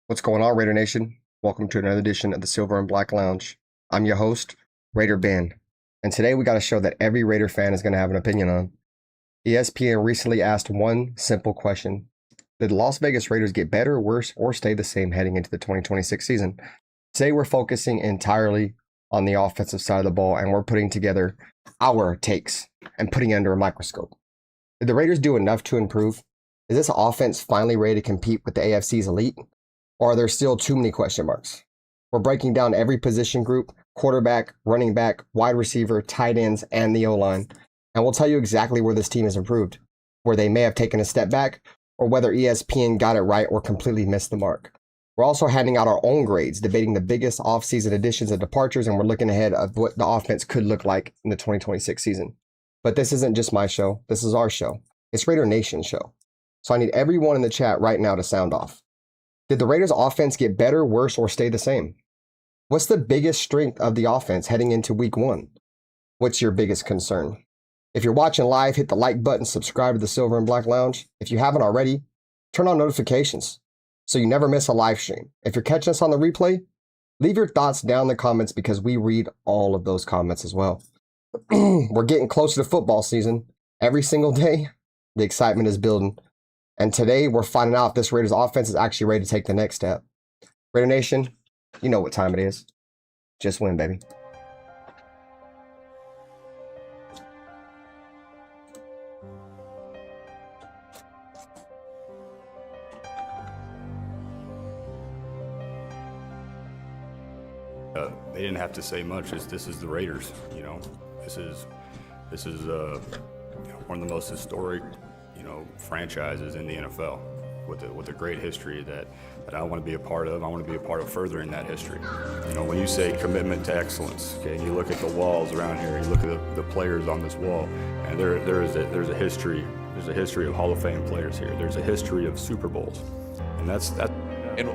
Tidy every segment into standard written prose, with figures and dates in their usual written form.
What's going on, Raider Nation? Welcome to another edition of the Silver and Black Lounge. I'm your host, Raider Ben, and today we got a show that every Raider fan is going to have an opinion on. ESPN recently asked one simple question: did the Las Vegas Raiders get better, worse, or stay the same heading into the 2026 season? Today we're focusing entirely on the offensive side of the ball, and we're putting together our takes and putting it under a microscope. Did the Raiders do enough to improve? Is this offense finally ready to compete with the AFC's elite? Or are there still too many question marks? We're breaking down every position group: quarterback, running back, wide receiver, tight ends, and the O-line. And we'll tell you exactly where this team has improved, where they may have taken a step back, or whether ESPN got it right or completely missed the mark. We're also handing out our own grades, debating the biggest offseason additions and departures, and we're looking ahead of what the offense could look like in the 2026 season. But this isn't just my show. This is our show. It's Raider Nation's show. So I need everyone in the chat right now to sound off. Did the Raiders' offense get better, worse, or stay the same? What's the biggest strength of the offense heading into week one? What's your biggest concern? If you're watching live, hit the like button, subscribe to the Silver and Black Lounge. If you haven't already, turn on notifications so you never miss a live stream. If you're catching us on the replay, leave your thoughts down in the comments because we read all of those comments as well. We're getting closer to football season. Every single day, the excitement is building. And today, we're finding out if this Raiders offense is actually ready to take the next step. Raider Nation, you know what time it is. Just win, baby. They didn't have to say much. This is the Raiders. You know, this is one of the most historic franchises in the NFL with a great history that I want to be a part of. I want to be a part of furthering that history. You know, when you say commitment to excellence, okay, and you look at the walls around here, you look at the players on this wall, and there's a history. There's a history of Hall of Fame players here. There's a history of Super Bowls, and that's. And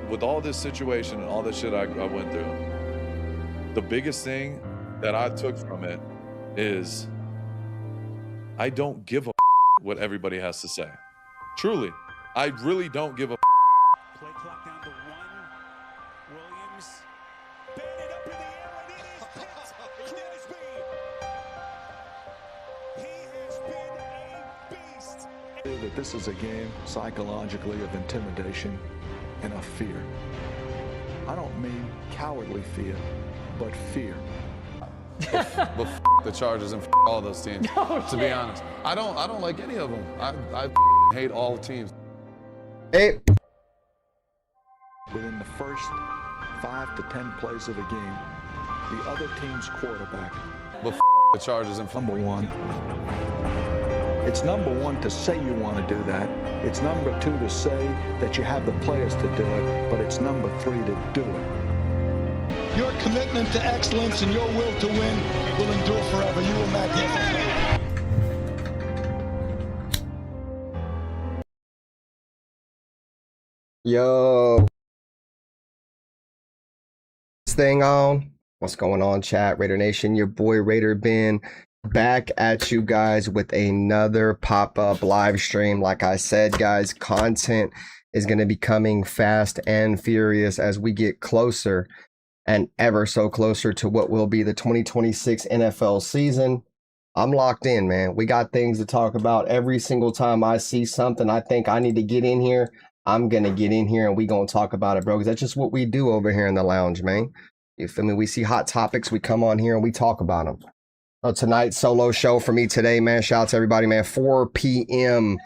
with all this situation and all this shit I went through, the biggest thing that I took from it is I don't give a what everybody has to say. Truly, I really don't give a. Play clock down to 1. Williams batted up in the air, and it is picked. Crosby. He has been a beast. That this is a game psychologically of intimidation and of fear. I don't mean cowardly fear, but fear. But the Chargers and all those teams, to be honest. I don't like any of them. I hate all teams. Hey. Within the first 5 to 10 plays of a game, the other team's quarterback. But the Chargers and Number one. It's number one to say you want to do that. It's number two to say that you have the players to do it, but it's number three to do it. Your commitment to excellence and your will to win will endure forever. You were magnificent. Yo. This thing on. What's going on, chat? Raider Nation, your boy Raider Ben, back at you guys with another pop-up live stream. Like I said, guys, content is going to be coming fast and furious as we get closer and ever so closer to what will be the 2026 NFL season. I'm locked in, man. We got things to talk about. Every single time I see something I think I need to get in here, I'm going to get in here and we going to talk about it, bro, because that's just what we do over here in the lounge, man. You feel me? We see hot topics, we come on here and we talk about them. So tonight's solo show for me today, man. Shout out to everybody, man. 4 p.m.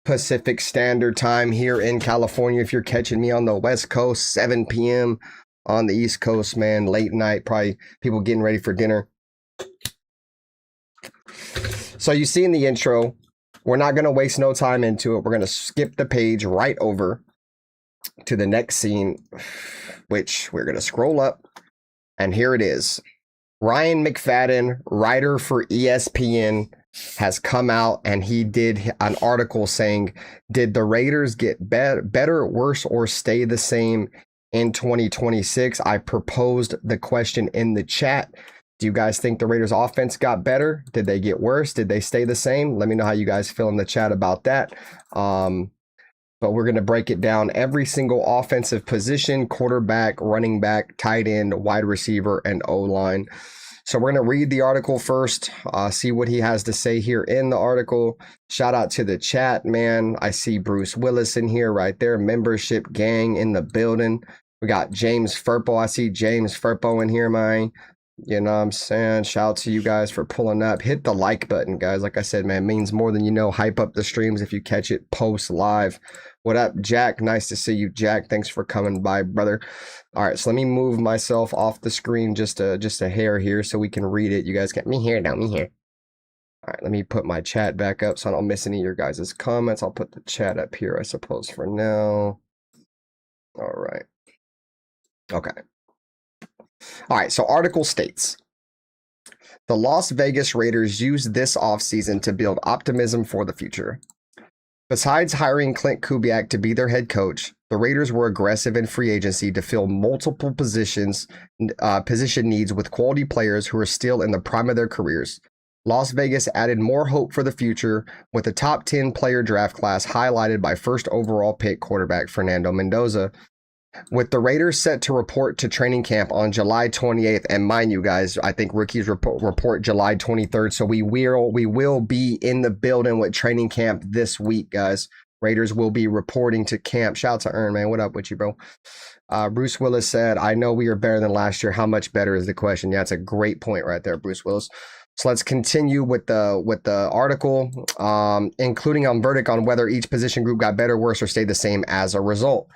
Pacific Standard Time here in California. If you're catching me on the West Coast, 7 p.m. on the East Coast, man. Late night, probably people getting ready for dinner. So you see in the intro, we're not going to waste no time into it. We're going to skip the page right over to the next scene, which we're going to scroll up. And here it is. Ryan McFadden, writer for ESPN, has come out and he did an article saying, did the Raiders get better, worse, or stay the same in 2026? I proposed the question in the chat. Do you guys think the Raiders offense got better? Did they get worse? Did they stay the same? Let me know how you guys feel in the chat about that. but we're going to break it down every single offensive position: quarterback, running back, tight end, wide receiver, and O-line. So we're going to read the article first, see what he has to say here in the article. Shout out to the chat, man. I see Bruce Willis in here right there. Membership gang in the building. We got James Furpo. I see James Furpo in here, man. You know what I'm saying? Shout out to you guys for pulling up. Hit the like button, guys. Like I said, man, it means more than you know. Hype up the streams if you catch it post live. What up, Jack? Nice to see you, Jack. Thanks for coming by, brother. All right, so let me move myself off the screen just a hair here so we can read it. You guys get me here, down me here. All right, let me put my chat back up so I don't miss any of your guys' comments. I'll put the chat up here, I suppose, for now. All right. Okay. All right, so article states, the Las Vegas Raiders used this offseason to build optimism for the future. Besides hiring Clint Kubiak to be their head coach, the Raiders were aggressive in free agency to fill multiple position needs with quality players who are still in the prime of their careers. Las Vegas added more hope for the future with a top 10 player draft class highlighted by first overall pick quarterback Fernando Mendoza. With the Raiders set to report to training camp on July 28th, and mind you guys, I think rookies report July 23rd, so we will be in the building with training camp this week, guys. Raiders will be reporting to camp. Shout out to Ern, man. What up with you, bro? Bruce Willis said, I know we are better than last year. How much better is the question? Yeah, it's a great point right there, Bruce Willis. So let's continue with the article, including on verdict on whether each position group got better, worse, or stayed the same as a result.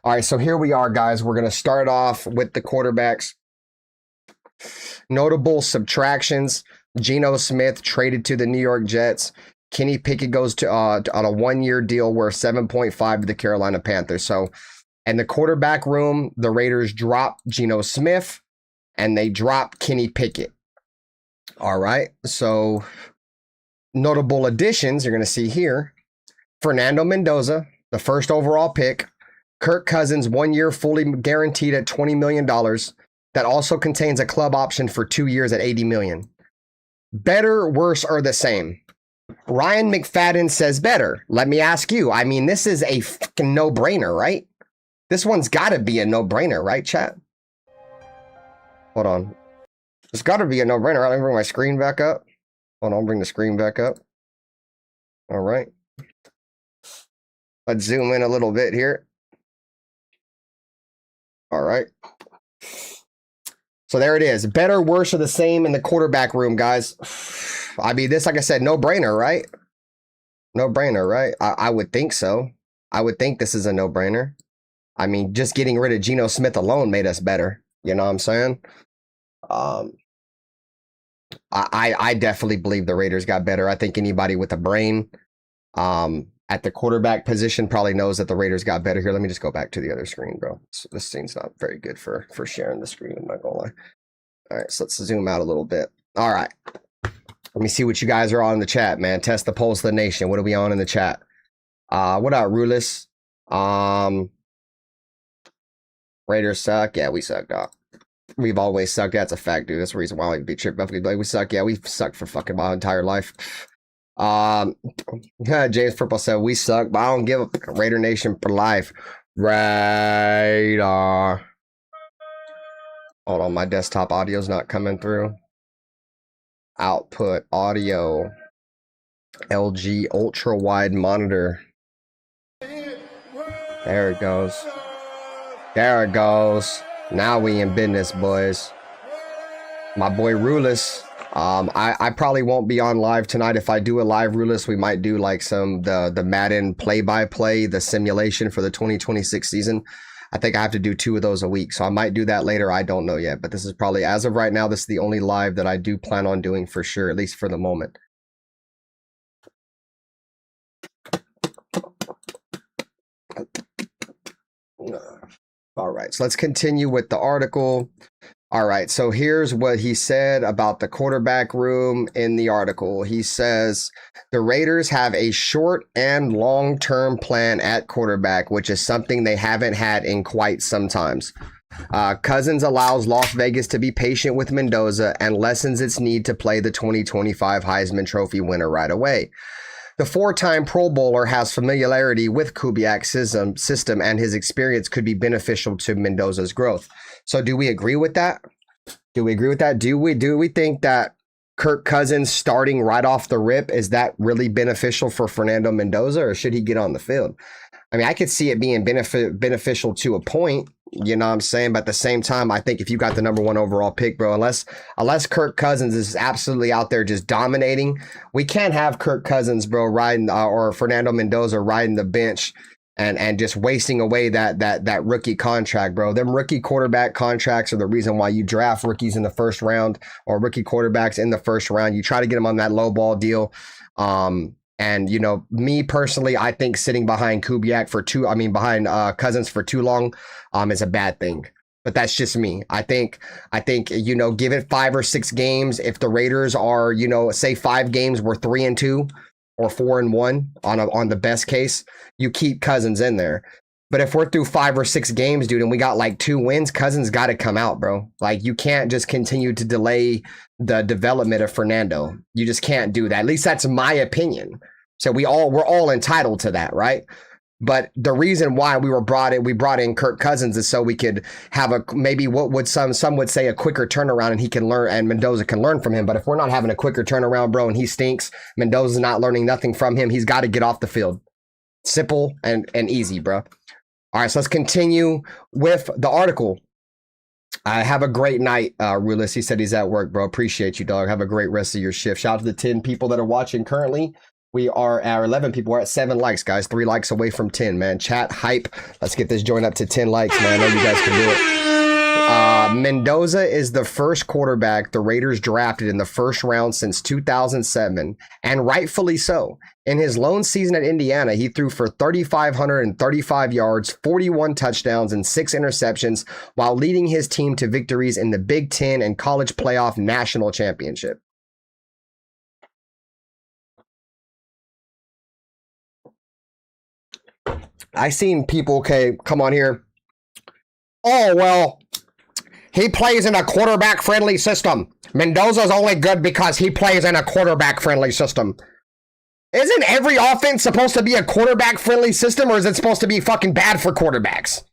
All right, so here we are, guys. We're going to start off with the quarterbacks. Notable subtractions. Geno Smith traded to the New York Jets. Kenny Pickett goes to on a one-year deal worth $7.5 to the Carolina Panthers. So in the quarterback room, the Raiders drop Geno Smith, and they drop Kenny Pickett. All right, so notable additions you're going to see here. Fernando Mendoza, the first overall pick. Kirk Cousins, 1 year fully guaranteed at $20 million. That also contains a club option for 2 years at $80 million. Better, worse, or the same? Ryan McFadden says better. Let me ask you. I mean, this is a fucking no-brainer, right? This one's got to be a no-brainer, right, chat? Hold on. It's got to be a no-brainer. Right? Let me bring my screen back up. Hold on, I'll bring the screen back up. All right. Let's zoom in a little bit here. All right. So there it is. Better, worse, or the same in the quarterback room, guys. I mean, this, like I said, no-brainer, right? No-brainer, right? I would think so. I would think this is a no-brainer. I mean, just getting rid of Geno Smith alone made us better. You know what I'm saying? I definitely believe the Raiders got better. I think anybody with a brain at the quarterback position probably knows that the Raiders got better here. Let me just go back to the other screen, bro. So this thing's not very good for sharing the screen, I'm not gonna lie. All right, so let's zoom out a little bit. All right. Let me see what you guys are on in the chat, man. Test the pulse of the nation. What are we on in the chat? What up, Rulis? Raiders suck. Yeah, we suck, dog. We've always sucked. That's a fact, dude. That's the reason why I'd be tripped up. Like, we suck. Yeah, we've sucked for fucking my entire life. James Purple said we suck, but I don't give a Raider Nation for life. Radar. Hold on, my desktop audio's not coming through. Output audio. LG ultra wide monitor. There it goes. There it goes. Now we in business, boys. My boy Rulis. I probably won't be on live tonight. If I do a live Rulis, we might do like the Madden play-by-play, the simulation for the 2026 season. I think I have to do 2 of those a week, so I might do that later. I don't know yet, but this is probably, as of right now, this is the only live that I do plan on doing for sure, at least for the moment. All right, so let's continue with the article. All right, so here's what he said about the quarterback room in the article. He says, the Raiders have a short and long-term plan at quarterback, which is something they haven't had in quite some times. Cousins allows Las Vegas to be patient with Mendoza and lessens its need to play the 2025 Heisman Trophy winner right away. The four-time Pro Bowler has familiarity with Kubiak's system, and his experience could be beneficial to Mendoza's growth. So do we agree with that? Do we agree with that? Do we think that Kirk Cousins starting right off the rip, is that really beneficial for Fernando Mendoza, or should he get on the field? I mean, I could see it being beneficial to a point, you know what I'm saying? But at the same time, I think if you got the number 1 overall pick, bro, unless Kirk Cousins is absolutely out there just dominating, we can't have Kirk Cousins, bro, riding or Fernando Mendoza riding the bench and just wasting away that rookie contract, bro. Them rookie quarterback contracts are the reason why you draft rookies in the first round, or rookie quarterbacks in the first round. You try to get them on that low ball deal. And, you know, me personally, I think sitting behind behind Cousins for too long is a bad thing. But that's just me. I think, you know, give it 5 or 6 games. If the Raiders are, you know, say 5 games were 3-2 or 4-1 on the best case, you keep Cousins in there. But if we're through 5 or 6 games, dude, and we got like 2 wins, Cousins got to come out, bro. Like, you can't just continue to delay the development of Fernando. You just can't do that. At least that's my opinion. So we're all entitled to that, right? But the reason why we brought in Kirk Cousins is so we could have maybe what would some would say a quicker turnaround, and he can learn, and Mendoza can learn from him. But if we're not having a quicker turnaround, bro, and he stinks, Mendoza's not learning nothing from him, he's got to get off the field. Simple and easy, bro. All right, so let's continue with the article. Have a great night, Rulis. He said he's at work, bro. Appreciate you, dog. Have a great rest of your shift. Shout out to the 10 people that are watching currently. We are at 11 people. We're at 7 likes, guys. 3 likes away from 10, man. Chat, hype. Let's get this joint up to 10 likes, man. I know you guys can do it. Mendoza is the first quarterback the Raiders drafted in the first round since 2007, and rightfully so. In his lone season at Indiana, he threw for 3,535 yards, 41 touchdowns, and 6 interceptions, while leading his team to victories in the Big Ten and College Playoff National Championship. I seen people, come on here. Oh, well, he plays in a quarterback-friendly system. Mendoza's only good because he plays in a quarterback-friendly system. Isn't every offense supposed to be a quarterback-friendly system, or is it supposed to be fucking bad for quarterbacks?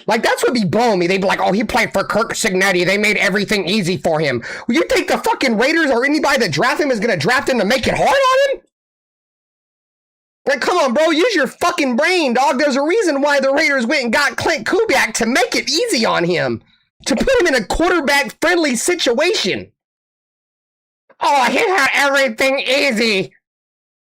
Like, that's what be blowing me. They'd be like, oh, he played for Kirk Signetti. They made everything easy for him. Well, you think the fucking Raiders or anybody that draft him is going to draft him to make it hard on him? Like, come on, bro. Use your fucking brain, dog. There's a reason why the Raiders went and got Clint Kubiak to make it easy on him. To put him in a quarterback-friendly situation. Oh, he had everything easy.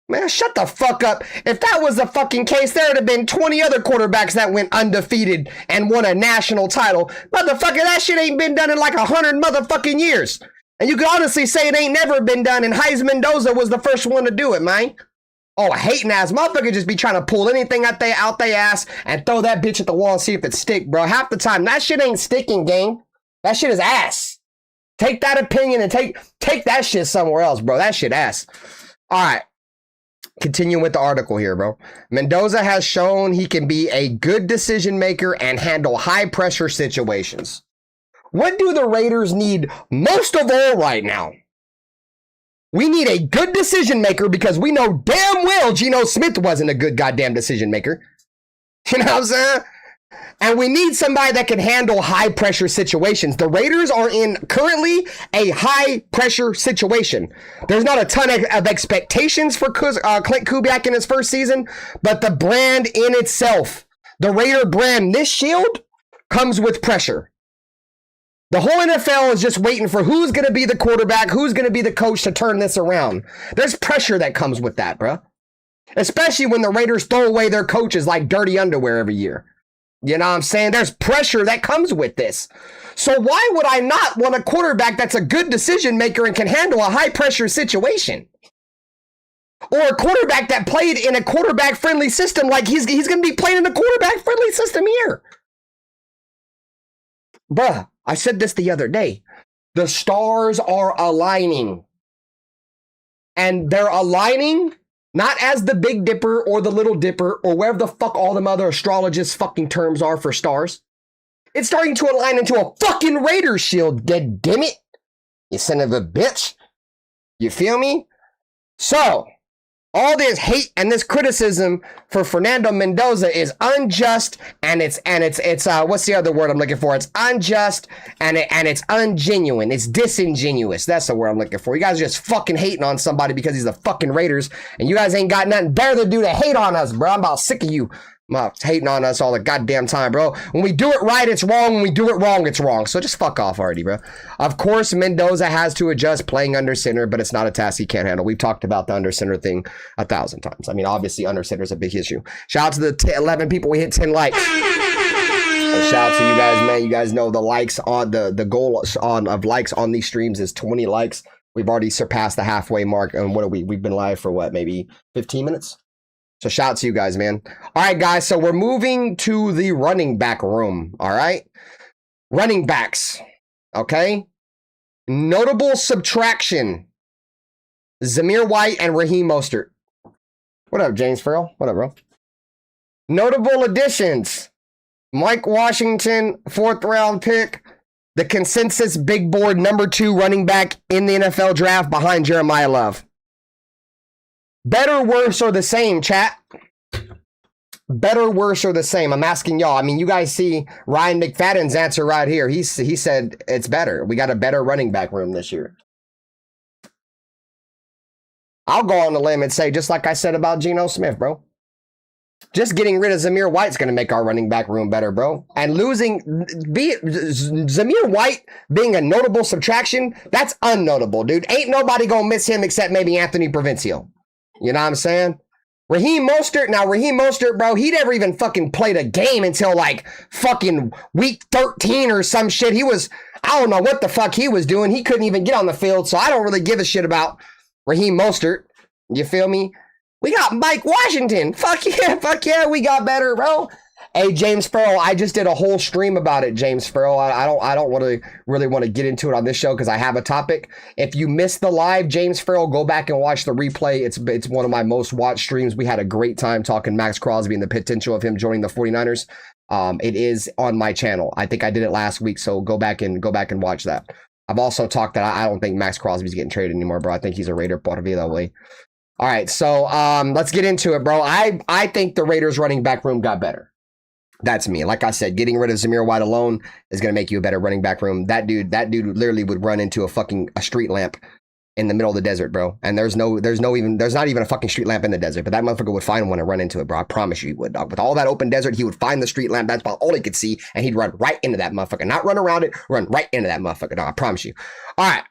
Man, shut the fuck up. If that was the fucking case, there would have been 20 other quarterbacks that went undefeated and won a national title. Motherfucker, that shit ain't been done in like 100 motherfucking years. And you can honestly say it ain't never been done, and Heisman Mendoza was the first one to do it, man. Oh, a hating ass motherfucker just be trying to pull anything out they ass and throw that bitch at the wall and see if it stick, bro. Half the time, that shit ain't sticking, gang. That shit is ass. Take that opinion and take that shit somewhere else, bro. That shit ass. All right. Continuing with the article here, bro. Mendoza has shown he can be a good decision maker and handle high pressure situations. What do the Raiders need most of all right now? We need a good decision maker because we know damn well Geno Smith wasn't a good goddamn decision maker. You know what I'm saying? And we need somebody that can handle high pressure situations. The Raiders are in currently a high pressure situation. There's not a ton of expectations for Clint Kubiak in his first season, but the brand in itself, the Raider brand, this shield comes with pressure. The whole NFL is just waiting for who's going to be the quarterback, who's going to be the coach to turn this around. There's pressure that comes with that, bro. Especially when the Raiders throw away their coaches like dirty underwear every year. You know what I'm saying? There's pressure that comes with this. So why would I not want a quarterback that's a good decision maker and can handle a high pressure situation? Or a quarterback that played in a quarterback friendly system like he's going to be playing in a quarterback friendly system here. Bruh, I said this the other day. The stars are aligning. And they're aligning not as the Big Dipper or the Little Dipper or wherever the fuck all them other astrologist fucking terms are for stars. It's starting to align into a fucking Raiders shield, dead damn it. You son of a bitch. You feel me? So, All this hate and this criticism for Fernando Mendoza is unjust, and it's what's the other word I'm looking for? It's unjust and it's ungenuine. It's disingenuous. That's the word I'm looking for. You guys are just fucking hating on somebody because he's the fucking Raiders, and you guys ain't got nothing better to do to hate on us, bro. I'm about sick of you. Hating on us all the goddamn time, bro. When we do it right, it's wrong. When we do it wrong, it's wrong. So just fuck off already, bro. Of course, Mendoza has to adjust playing under center, but it's not a task he can't handle. We've talked about the under center thing 1,000 times. I mean, obviously, under center is a big issue. Shout out to the 11 people. We hit 10 likes. And shout out to you guys, man. You guys know the likes on the goal of likes on these streams is 20 likes. We've already surpassed the halfway mark. And what are we? We've been live for what? Maybe 15 minutes? So shout out to you guys, man. All right, guys. So we're moving to the running back room. All right. Running backs. Okay. Notable subtraction. Zamir White and Raheem Mostert. What up, James Farrell? What up, bro? Notable additions. Mike Washington, 4th round pick. The consensus big board #2 running back in the NFL draft behind Jeremiah Love. Better, worse, or the same, chat? Better, worse, or the same? I'm asking y'all. I mean, you guys see Ryan McFadden's answer right here. He said it's better. We got a better running back room this year. I'll go on the limb and say, just like I said about Geno Smith, bro. Just getting rid of Zamir White's going to make our running back room better, bro. And losing Zamir White being a notable subtraction, that's unnotable, dude. Ain't nobody going to miss him except maybe Anthony Provincia. You know what I'm saying? Raheem Mostert, bro, he never even fucking played a game until like fucking week 13 or some shit. I don't know what the fuck he was doing. He couldn't even get on the field, so I don't really give a shit about Raheem Mostert. You feel me? We got Mike Washington. Fuck yeah, we got better, bro. Hey, James Farrell, I just did a whole stream about it, James Farrell. I don't really want to get into it on this show because I have a topic. If you missed the live, James Farrell, go back and watch the replay. It's one of my most watched streams. We had a great time talking Max Crosby and the potential of him joining the 49ers. It is on my channel. I think I did it last week, so go back and watch that. I've also talked that I don't think Max Crosby's getting traded anymore, bro. I think he's a Raider por vida way. All right, so let's get into it, bro. I think the Raiders running back room got better. That's me. Like I said, getting rid of Zamir White alone is going to make you a better running back room. That dude literally would run into a street lamp in the middle of the desert, bro. And there's not even a fucking street lamp in the desert, but that motherfucker would find one and run into it, bro. I promise you he would, dog. With all that open desert, he would find the street lamp. That's about all he could see, and he'd run right into that motherfucker. Not run around it, run right into that motherfucker, dog. I promise you. All right.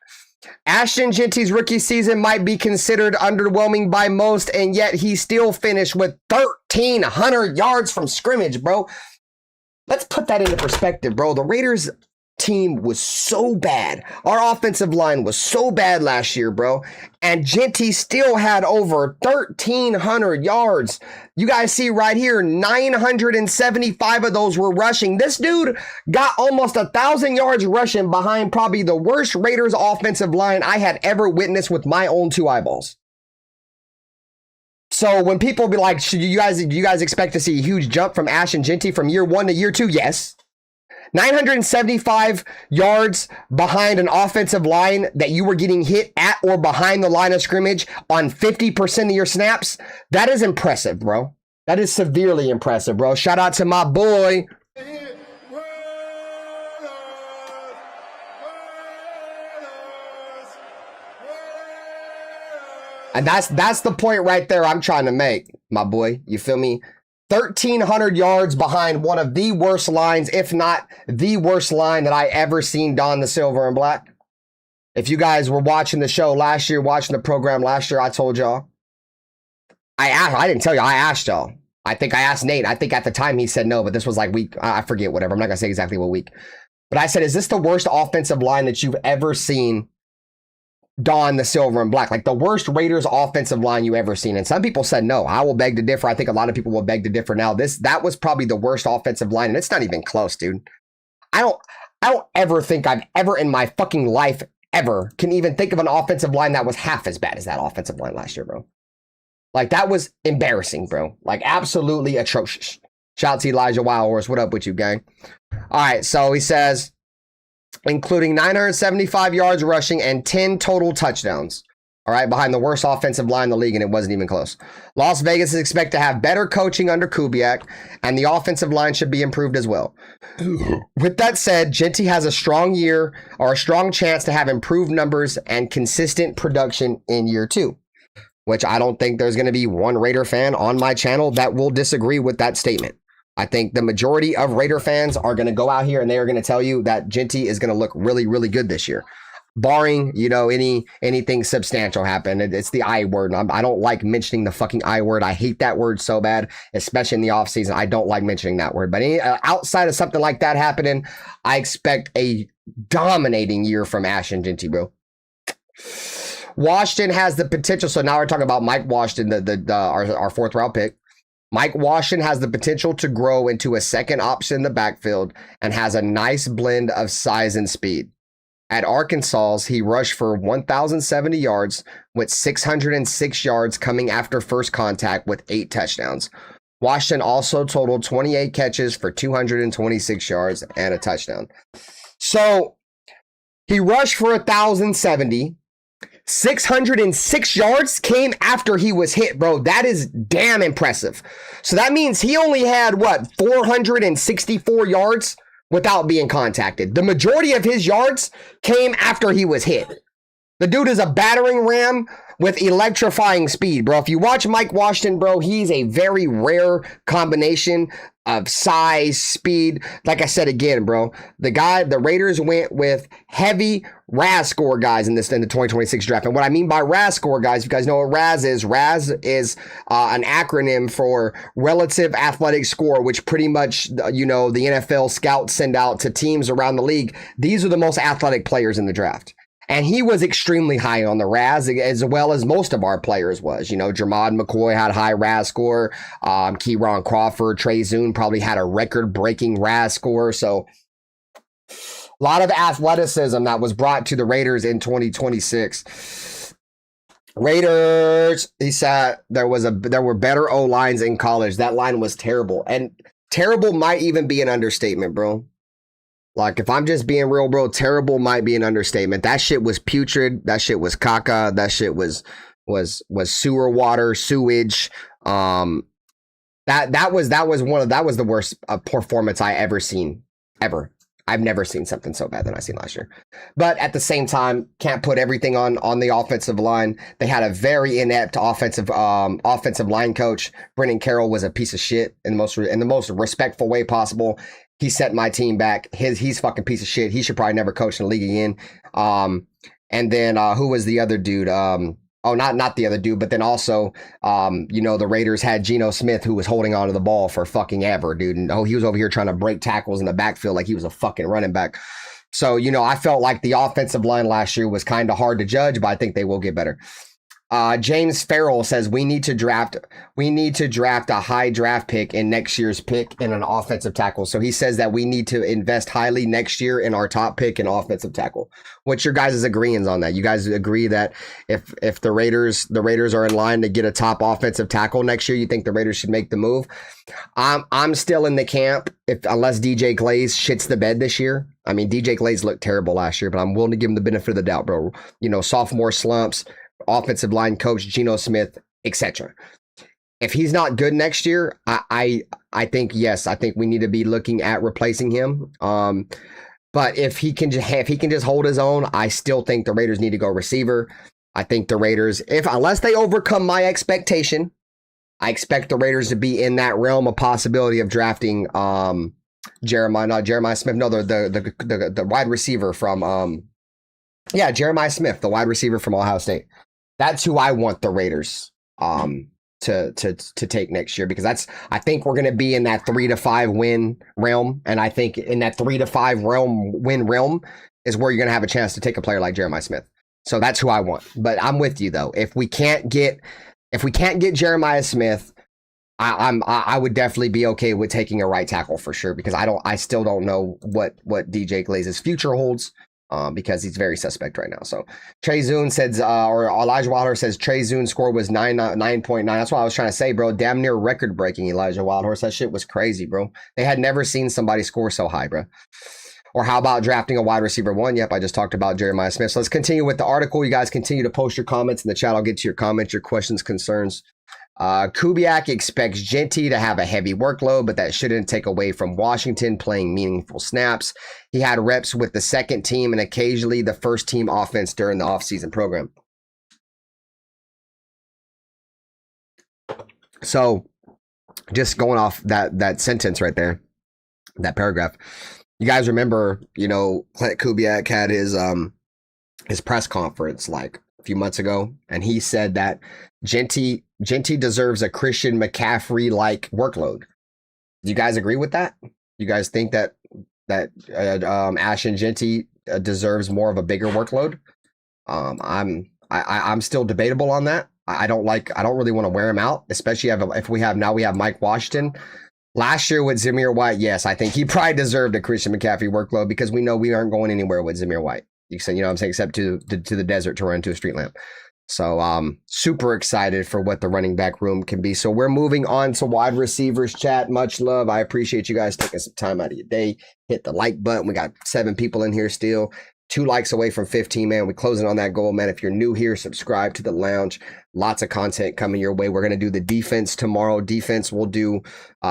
Ashton Genty's rookie season might be considered underwhelming by most, and yet he still finished with 1,300 yards from scrimmage, bro. Let's put that into perspective, bro. The Raiders team was so bad. Our offensive line was so bad last year, bro. And Genty still had over 1,300 yards. You guys see right here, 975 of those were rushing. This dude got almost 1,000 yards rushing behind probably the worst Raiders offensive line I had ever witnessed with my own two eyeballs. So when people be like, do you guys expect to see a huge jump from Ashton Genty from year 1 to year 2? Yes. 975 yards behind an offensive line that you were getting hit at or behind the line of scrimmage on 50% of your snaps. That is impressive, bro. That is severely impressive, bro. Shout out to my boy. And that's the point right there I'm trying to make, my boy. You feel me? 1,300 yards behind one of the worst lines, if not the worst line that I ever seen don the silver and black. If you guys were watching the show last year, watching the program last year, I told y'all. I didn't tell you, I asked y'all. I think I asked Nate. I think at the time he said no, but this was like week, I forget, whatever. I'm not going to say exactly what week. But I said, is this the worst offensive line that you've ever seen don the silver and black? Like the worst Raiders offensive line you ever seen? And some people said no. I will beg to differ. I think a lot of people will beg to differ now. That was probably the worst offensive line, and it's not even close, dude. I don't ever think I've ever in my fucking life ever can even think of an offensive line that was half as bad as that offensive line last year, bro. Like that was embarrassing, bro. Like absolutely atrocious. Shout out to Elijah Wildhorse. What up with you, gang? All right, so he says, including 975 yards rushing and 10 total touchdowns. All right, behind the worst offensive line in the league, and it wasn't even close. Las Vegas is expected to have better coaching under Kubiak, and the offensive line should be improved as well. With that said, Genty has a strong year or a strong chance to have improved numbers and consistent production in year 2, which I don't think there's going to be one Raider fan on my channel that will disagree with that statement. I think the majority of Raider fans are going to go out here and they are going to tell you that Genty is going to look really, really good this year. Barring, anything substantial happen. It's the I word. I don't like mentioning the fucking I word. I hate that word so bad, especially in the offseason. I don't like mentioning that word. But outside of something like that happening, I expect a dominating year from Ash and Genty, bro. Washington has the potential. So now we're talking about Mike Washington, our 4th round pick. Mike Washington has the potential to grow into a second option in the backfield and has a nice blend of size and speed. At Arkansas, he rushed for 1,070 yards with 606 yards coming after first contact with 8 touchdowns. Washington also totaled 28 catches for 226 yards and a touchdown. So he rushed for 1,070. 606 yards came after he was hit, bro. That is damn impressive. So that means he only had, 464 yards without being contacted. The majority of his yards came after he was hit. The dude is a battering ram with electrifying speed, bro. If you watch Mike Washington, bro, he's a very rare combination of size, speed. Like I said again, bro, the Raiders went with heavy RAS score guys in the 2026 draft. And what I mean by RAS score guys, you guys know what RAS is. RAS is an acronym for relative athletic score, which pretty much, the NFL scouts send out to teams around the league. These are the most athletic players in the draft. And he was extremely high on the RAS, as well as most of our players was. Jermod McCoy had a high RAS score. Keyron Crawford, Trey Zune probably had a record-breaking RAS score. So a lot of athleticism that was brought to the Raiders in 2026. Raiders, he said there were better O-lines in college. That line was terrible. And terrible might even be an understatement, bro. Like, if I'm just being real, bro, terrible might be an understatement. That shit was putrid. That shit was caca. That shit was sewer water, sewage. That was the worst performance I ever seen, ever. I've never seen something so bad than I seen last year. But at the same time, can't put everything on the offensive line. They had a very inept offensive line coach. Brendan Carroll was a piece of shit in the most respectful way possible. He set my team back. He's fucking piece of shit. He should probably never coach in the league again. And then who was the other dude? Not the other dude, but then also, the Raiders had Geno Smith, who was holding onto the ball for fucking ever, dude. And he was over here trying to break tackles in the backfield like he was a fucking running back. So, I felt like the offensive line last year was kind of hard to judge, but I think they will get better. James Farrell says we need to draft a high draft pick in next year's pick in an offensive tackle. So he says that we need to invest highly next year in our top pick in offensive tackle. What's your guys' agreeance on that? You guys agree that if the Raiders are in line to get a top offensive tackle next year, you think the Raiders should make the move? I'm still in the camp unless DJ Glaze shits the bed this year. I mean, DJ Glaze looked terrible last year, but I'm willing to give him the benefit of the doubt, bro. Sophomore slumps, offensive line coach Geno Smith, etc. If he's not good next year, I think we need to be looking at replacing him. But if he can just hold his own, I still think the Raiders need to go receiver. I think the Raiders, unless they overcome my expectation, I expect the Raiders to be in that realm of possibility of drafting Jeremiah Smith. No, the wide receiver from Jeremiah Smith, the wide receiver from Ohio State. That's who I want the Raiders to take next year, because I think we're going to be in that 3 to 5 win realm, and I think in that 3 to 5 win realm is where you're going to have a chance to take a player like Jeremiah Smith. So that's who I want. But I'm with you though. If we can't get Jeremiah Smith, I would definitely be okay with taking a right tackle for sure, because I still don't know what DJ Glaze's future holds. Because he's very suspect right now. So Trey Zune says, or Elijah Wildhorse says Trey Zune's score was 9.9. That's what I was trying to say, bro. Damn near record breaking, Elijah Wildhorse. That shit was crazy, bro. They had never seen somebody score so high, bro. Or how about drafting a wide receiver 1? Yep, I just talked about Jeremiah Smith. So let's continue with the article. You guys continue to post your comments in the chat. I'll get to your comments, your questions, concerns. Kubiak expects Genty to have a heavy workload, but that shouldn't take away from Washington playing meaningful snaps. He had reps with the second team and occasionally the first team offense during the offseason program. So just going off that sentence right there, that paragraph, you guys remember, Clint Kubiak had his press conference like a few months ago, and he said that Genty deserves a Christian McCaffrey-like workload. Do you guys agree with that? You guys think that Ashton Genty deserves more of a bigger workload? I'm still debatable on that. I don't really want to wear him out, especially if we have Mike Washington. Last year with Zamir White, yes, I think he probably deserved a Christian McCaffrey workload because we know we aren't going anywhere with Zamir White. You know what I'm saying, except to the desert to run into a street lamp. So super excited for what the running back room can be. So we're moving on to wide receivers chat. Much love. I appreciate you guys taking some time out of your day. Hit the like button. We got 7 people in here still. 2 likes away from 15, man. We're closing on that goal, man. If you're new here, subscribe to the lounge. Lots of content coming your way. We're going to do the defense tomorrow. Defense, we'll do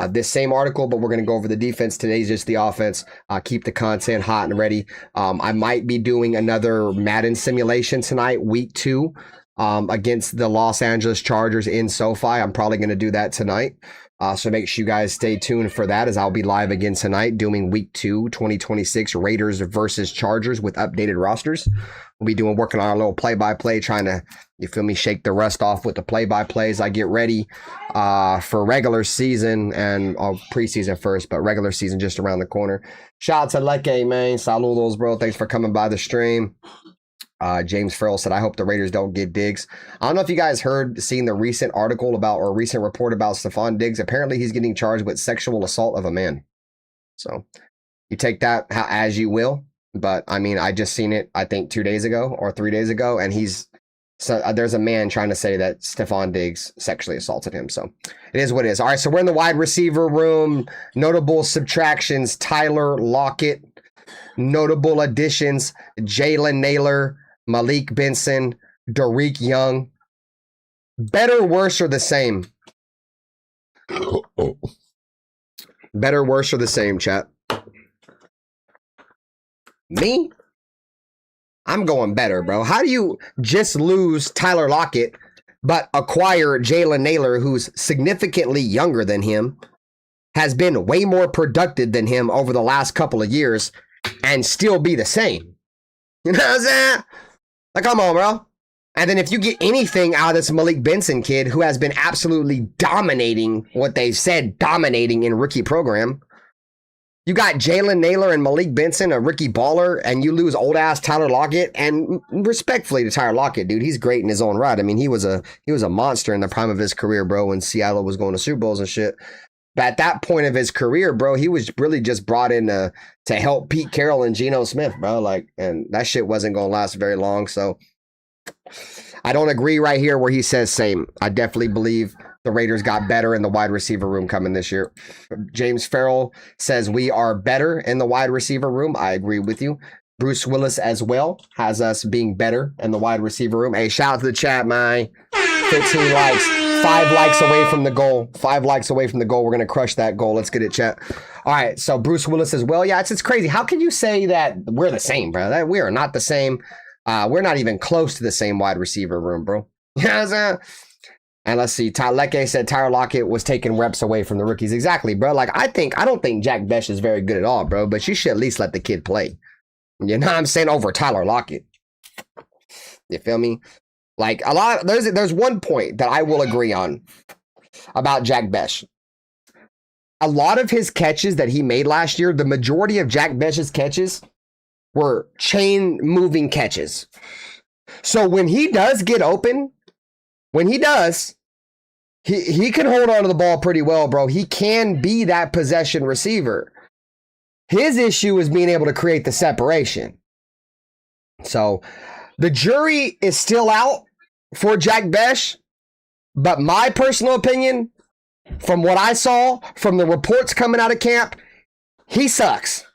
this same article, but we're going to go over the defense. Today's just the offense. Keep the content hot and ready. I might be doing another Madden simulation tonight, week 2, against the Los Angeles Chargers in SoFi. I'm probably going to do that tonight. So make sure you guys stay tuned for that, as I'll be live again tonight doing week 2, 2026 Raiders versus Chargers with updated rosters. We'll be working on our little play-by-play, trying to, shake the rust off with the play-by-plays. I get ready for regular season and preseason first, but regular season just around the corner. Shout out to Leke, man. Saludos, bro. Thanks for coming by the stream. James Farrell said, I hope the Raiders don't get Diggs. I don't know if you guys seen the recent article or recent report about Stephon Diggs. Apparently he's getting charged with sexual assault of a man. So you take that as you will. But I mean, I just seen it, I think 2 days ago or 3 days ago. And there's a man trying to say that Stephon Diggs sexually assaulted him. So it is what it is. All right. So we're in the wide receiver room. Notable subtractions: Tyler Lockett. Notable additions: Jalen Naylor, Malik Benson, Derek Young. Better, worse, or the same? Better, worse, or the same, chat? Me? I'm going better, bro. How do you just lose Tyler Lockett but acquire Jalen Naylor, who's significantly younger than him, has been way more productive than him over the last couple of years, and still be the same? You know what I'm saying? Like, come on, bro. And then if you get anything out of this Malik Benson kid, who has been absolutely dominating what they said dominating in rookie program, you got Jalen Naylor and Malik Benson, a rookie baller, and you lose old-ass Tyler Lockett. And respectfully to Tyler Lockett, dude, he's great in his own right. I mean, he was a monster in the prime of his career, bro, when Seattle was going to Super Bowls and shit. But at that point of his career, bro, he was really just brought in to help Pete Carroll and Geno Smith, bro. And that shit wasn't going to last very long. So I don't agree right here where he says same. I definitely believe the Raiders got better in the wide receiver room coming this year. James Farrell says we are better in the wide receiver room. I agree with you. Bruce Willis as well has us being better in the wide receiver room. Hey, shout out to the chat, man. 15 likes. 5 likes away from the goal. 5 likes away from the goal. We're going to crush that goal. Let's get it, chat. All right, so Bruce Willis as well. Yeah, it's crazy. How can you say that we're the same, bro? We are not the same. We're not even close to the same wide receiver room, bro. You know what I'm saying? And let's see. Leke said Tyler Lockett was taking reps away from the rookies. Exactly, bro. Like, I don't think Jack Besh is very good at all, bro. But you should at least let the kid play. You know what I'm saying? Over Tyler Lockett. You feel me? Like, there's one point that I will agree on about Jack Besh. A lot of his catches that he made last year, the majority of Jack Besh's catches were chain moving catches. So when he does get open, he can hold on to the ball pretty well, bro. He can be that possession receiver. His issue is being able to create the separation. So the jury is still out for Jack Besh, but my personal opinion, from what I saw, from the reports coming out of camp, he sucks.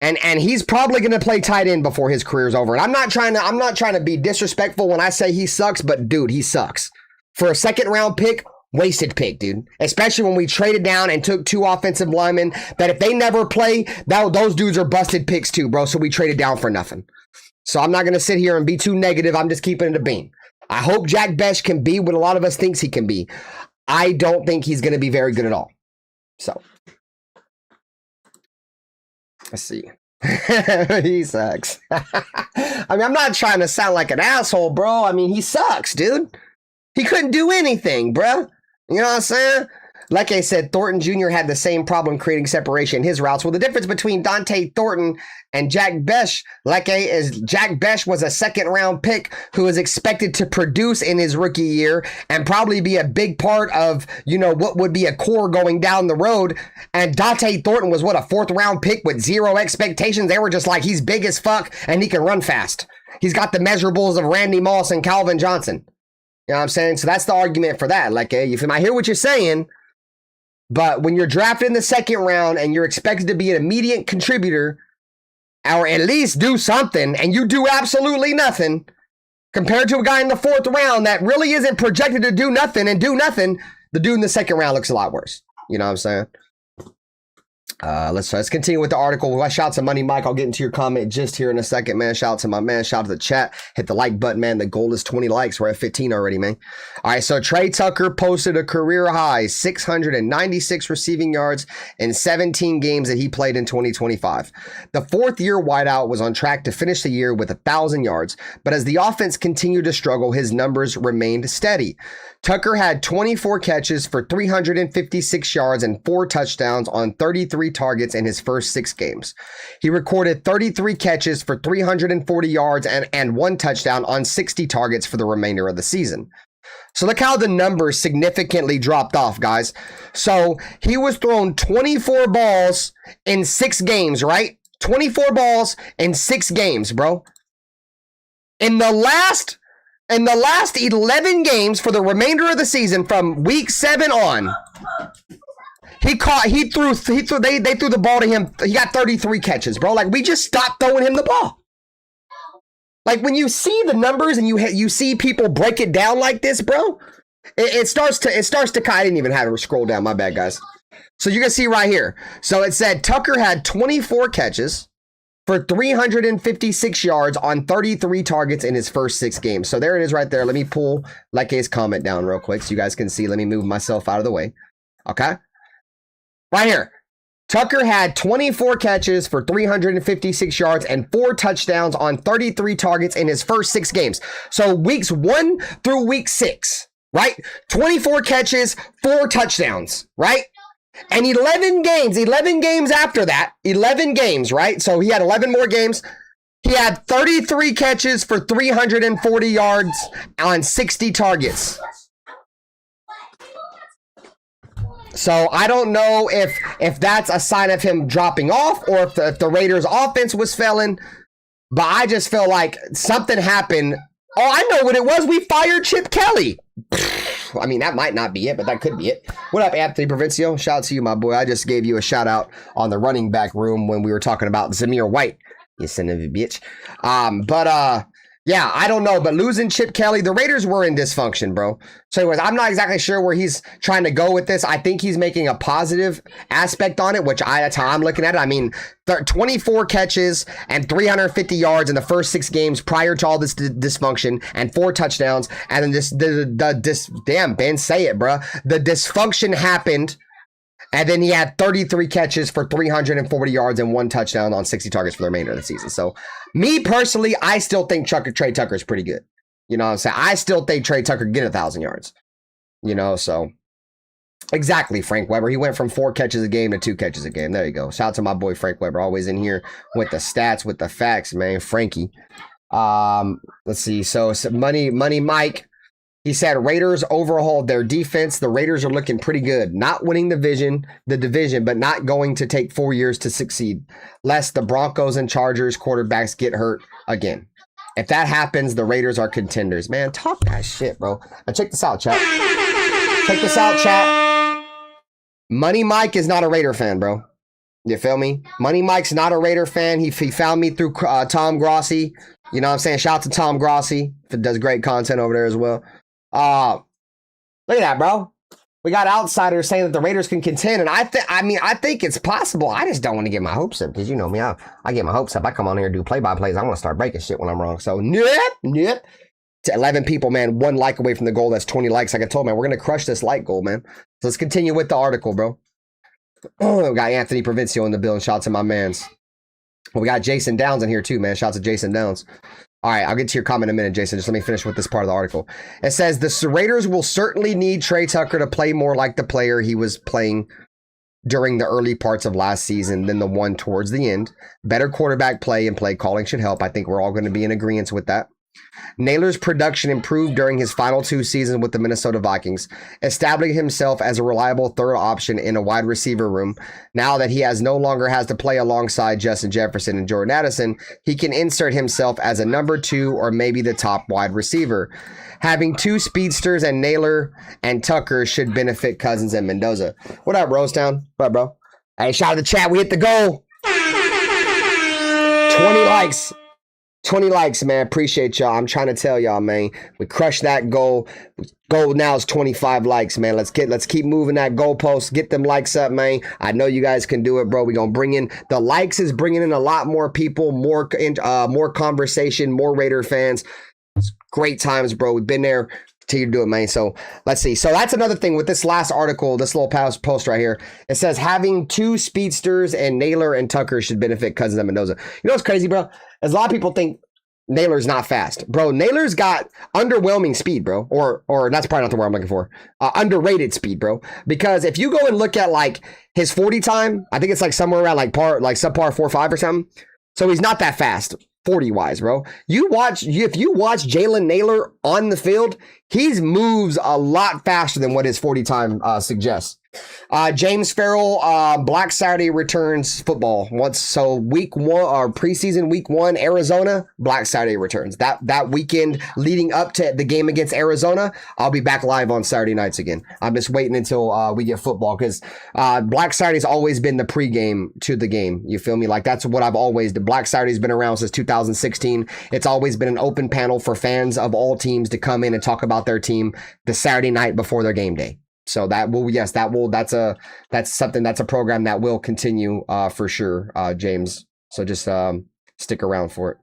And he's probably going to play tight end before his career's over. And I'm not trying to be disrespectful when I say he sucks, but dude, he sucks. For a second round pick, wasted pick, dude. Especially when we traded down and took 2 offensive linemen that if they never play, those dudes are busted picks too, bro. So we traded down for nothing. So I'm not going to sit here and be too negative. I'm just keeping it a beam. I hope Jack Bech can be what a lot of us thinks he can be. I don't think he's going to be very good at all. So let's see. He sucks. I mean, I'm not trying to sound like an asshole, bro. I mean, he sucks, dude. He couldn't do anything, bro. You know what I'm saying? Like I said, Thornton Jr. had the same problem creating separation in his routes. Well, the difference between Dante Thornton and Jack Bech, is Jack Bech was a second-round pick who was expected to produce in his rookie year and probably be a big part of, what would be a core going down the road. And Dante Thornton was, a fourth-round pick with 0 expectations. They were just like, he's big as fuck and he can run fast. He's got the measurables of Randy Moss and Calvin Johnson. You know what I'm saying? So that's the argument for that. Like, I hear what you're saying. But when you're drafted in the second round and you're expected to be an immediate contributor or at least do something and you do absolutely nothing compared to a guy in the 4th round that really isn't projected to do nothing, the dude in the second round looks a lot worse. You know what I'm saying? Let's continue with the article. Shout out to Money Mike. I'll get into your comment just here in a second, man. Shout out to my man. Shout out to the chat. Hit the like button, man. The goal is 20 likes. We're at 15 already, man. All right, so Trey Tucker posted a career high 696 receiving yards in 17 games that he played in 2025. The 4th-year wideout was on track to finish the year with 1,000 yards, but as the offense continued to struggle, his numbers remained steady. Tucker had 24 catches for 356 yards and 4 touchdowns on 33 targets in his first 6 games. He recorded 33 catches for 340 yards and 1 touchdown on 60 targets for the remainder of the season. So look how the numbers significantly dropped off, guys. So he was thrown 24 balls in 6 games, right? 24 balls in 6 games, bro. In the last 11 games for the remainder of the season from week 7 on, they threw the ball to him. He got 33 catches, bro. Like, we just stopped throwing him the ball. Like, when you see the numbers and you see people break it down like this, bro, it starts to I didn't even have it scroll down. My bad, guys. So you can see right here. So it said Tucker had 24 catches for 356 yards on 33 targets in his first 6 games. So there it is right there. Let me pull Leke's comment down real quick so you guys can see. Let me move myself out of the way. Okay. Right here. Tucker had 24 catches for 356 yards and 4 touchdowns on 33 targets in his first 6 games. So weeks 1 through week 6, right? 24 catches, 4 touchdowns, right? And 11 games after that, 11 games, right? So he had 11 more games. He had 33 catches for 340 yards on 60 targets. So I don't know if that's a sign of him dropping off or if the Raiders offense was failing, but I just feel like something happened. Oh, I know what it was. We fired Chip Kelly. I mean, that might not be it, but that could be it. What up, Anthony Provincia? Shout out to you, my boy. I just gave you a shout out on the running back room when we were talking about Zamir White. You son of a bitch. Yeah, I don't know, but losing Chip Kelly, the Raiders were in dysfunction, bro. So anyways, I'm not exactly sure where he's trying to go with this. I think he's making a positive aspect on it, that's how I'm looking at it. I mean, 24 catches and 350 yards in the first 6 games prior to all this dysfunction and 4 touchdowns. And then damn, Ben, say it, bro. The dysfunction happened. And then he had 33 catches for 340 yards and 1 touchdown on 60 targets for the remainder of the season. So, me personally, I still think Trey Tucker is pretty good. You know what I'm saying? I still think Trey Tucker can get 1,000 yards. You know, so. Exactly, Frank Weber. He went from 4 catches a game to 2 catches a game. There you go. Shout out to my boy Frank Weber. Always in here with the stats, with the facts, man. Frankie. Let's see. So Money Mike. He said Raiders overhauled their defense. The Raiders are looking pretty good. Not winning the division, but not going to take 4 years to succeed, lest the Broncos and Chargers quarterbacks get hurt again. If that happens, the Raiders are contenders. Man, talk that shit, bro. And check this out, chat. Check this out, chat. Money Mike is not a Raider fan, bro. You feel me? Money Mike's not a Raider fan. He found me through Tom Grossi. You know what I'm saying? Shout out to Tom Grossi. Does great content over there as well. Look at that, bro. We got outsiders saying that the Raiders can contend, and I think it's possible. I just don't want to get my hopes up because you know me. I get my hopes up. I come on here and do play-by-plays. I want to start breaking shit when I'm wrong. So, nope. To 11 people, man. 1 like away from the goal. That's 20 likes. Like I told, man, we're going to crush this like goal, man. So let's continue with the article, bro. We got Anthony Provincial in the building. Shout out to my mans. Well, we got Jason Downs in here too, man. Shout out to Jason Downs. All right, I'll get to your comment in a minute, Jason. Just let me finish with this part of the article. It says the Raiders will certainly need Trey Tucker to play more like the player he was playing during the early parts of last season than the one towards the end. Better quarterback play and play calling should help. I think we're all going to be in agreement with that. Naylor's production improved during his final 2 seasons with the Minnesota Vikings, establishing himself as a reliable third option in a wide receiver room. Now that he no longer has to play alongside Justin Jefferson and Jordan Addison, he can insert himself as a number 2 or maybe the top wide receiver. Having 2 speedsters and Naylor and Tucker should benefit Cousins and Mendoza. What up, Rosetown? What up, bro? Hey, shout out to the chat. We hit the goal. 20 likes. 20 likes, man. Appreciate y'all. I'm trying to tell y'all, man. We crushed that goal. Goal now is 25 likes, man. Let's keep moving that goalpost. Get them likes up, man. I know you guys can do it, bro. We're gonna bring in the likes is bringing in a lot more people, more conversation, more Raider fans. It's great times, bro. We've been there. Continue to do it, man. So let's see. So that's another thing with this last article, this little post right here. It says having 2 speedsters and Naylor and Tucker should benefit Cousins and Mendoza. You know what's crazy, bro? As a lot of people think Naylor's not fast. Bro, Naylor's got underwhelming speed, bro. Or that's probably not the word I'm looking for. Underrated speed, bro. Because if you go and look at like his 40 time, I think it's like somewhere around like subpar 4.5 or something. So he's not that fast 40 wise, bro. If you watch Jalen Naylor on the field, he moves a lot faster than what his 40 time suggests. James Farrell, Black Saturday returns football. Week 1 or preseason week 1, Arizona, Black Saturday returns. That weekend leading up to the game against Arizona, I'll be back live on Saturday nights again. I'm just waiting until we get football because Black Saturday's always been the pregame to the game. You feel me? Like that's what I've always done. Black Saturday's been around since 2016. It's always been an open panel for fans of all teams to come in and talk about their team the Saturday night before their game day. So that's a program that will continue for sure, James. So just stick around for it.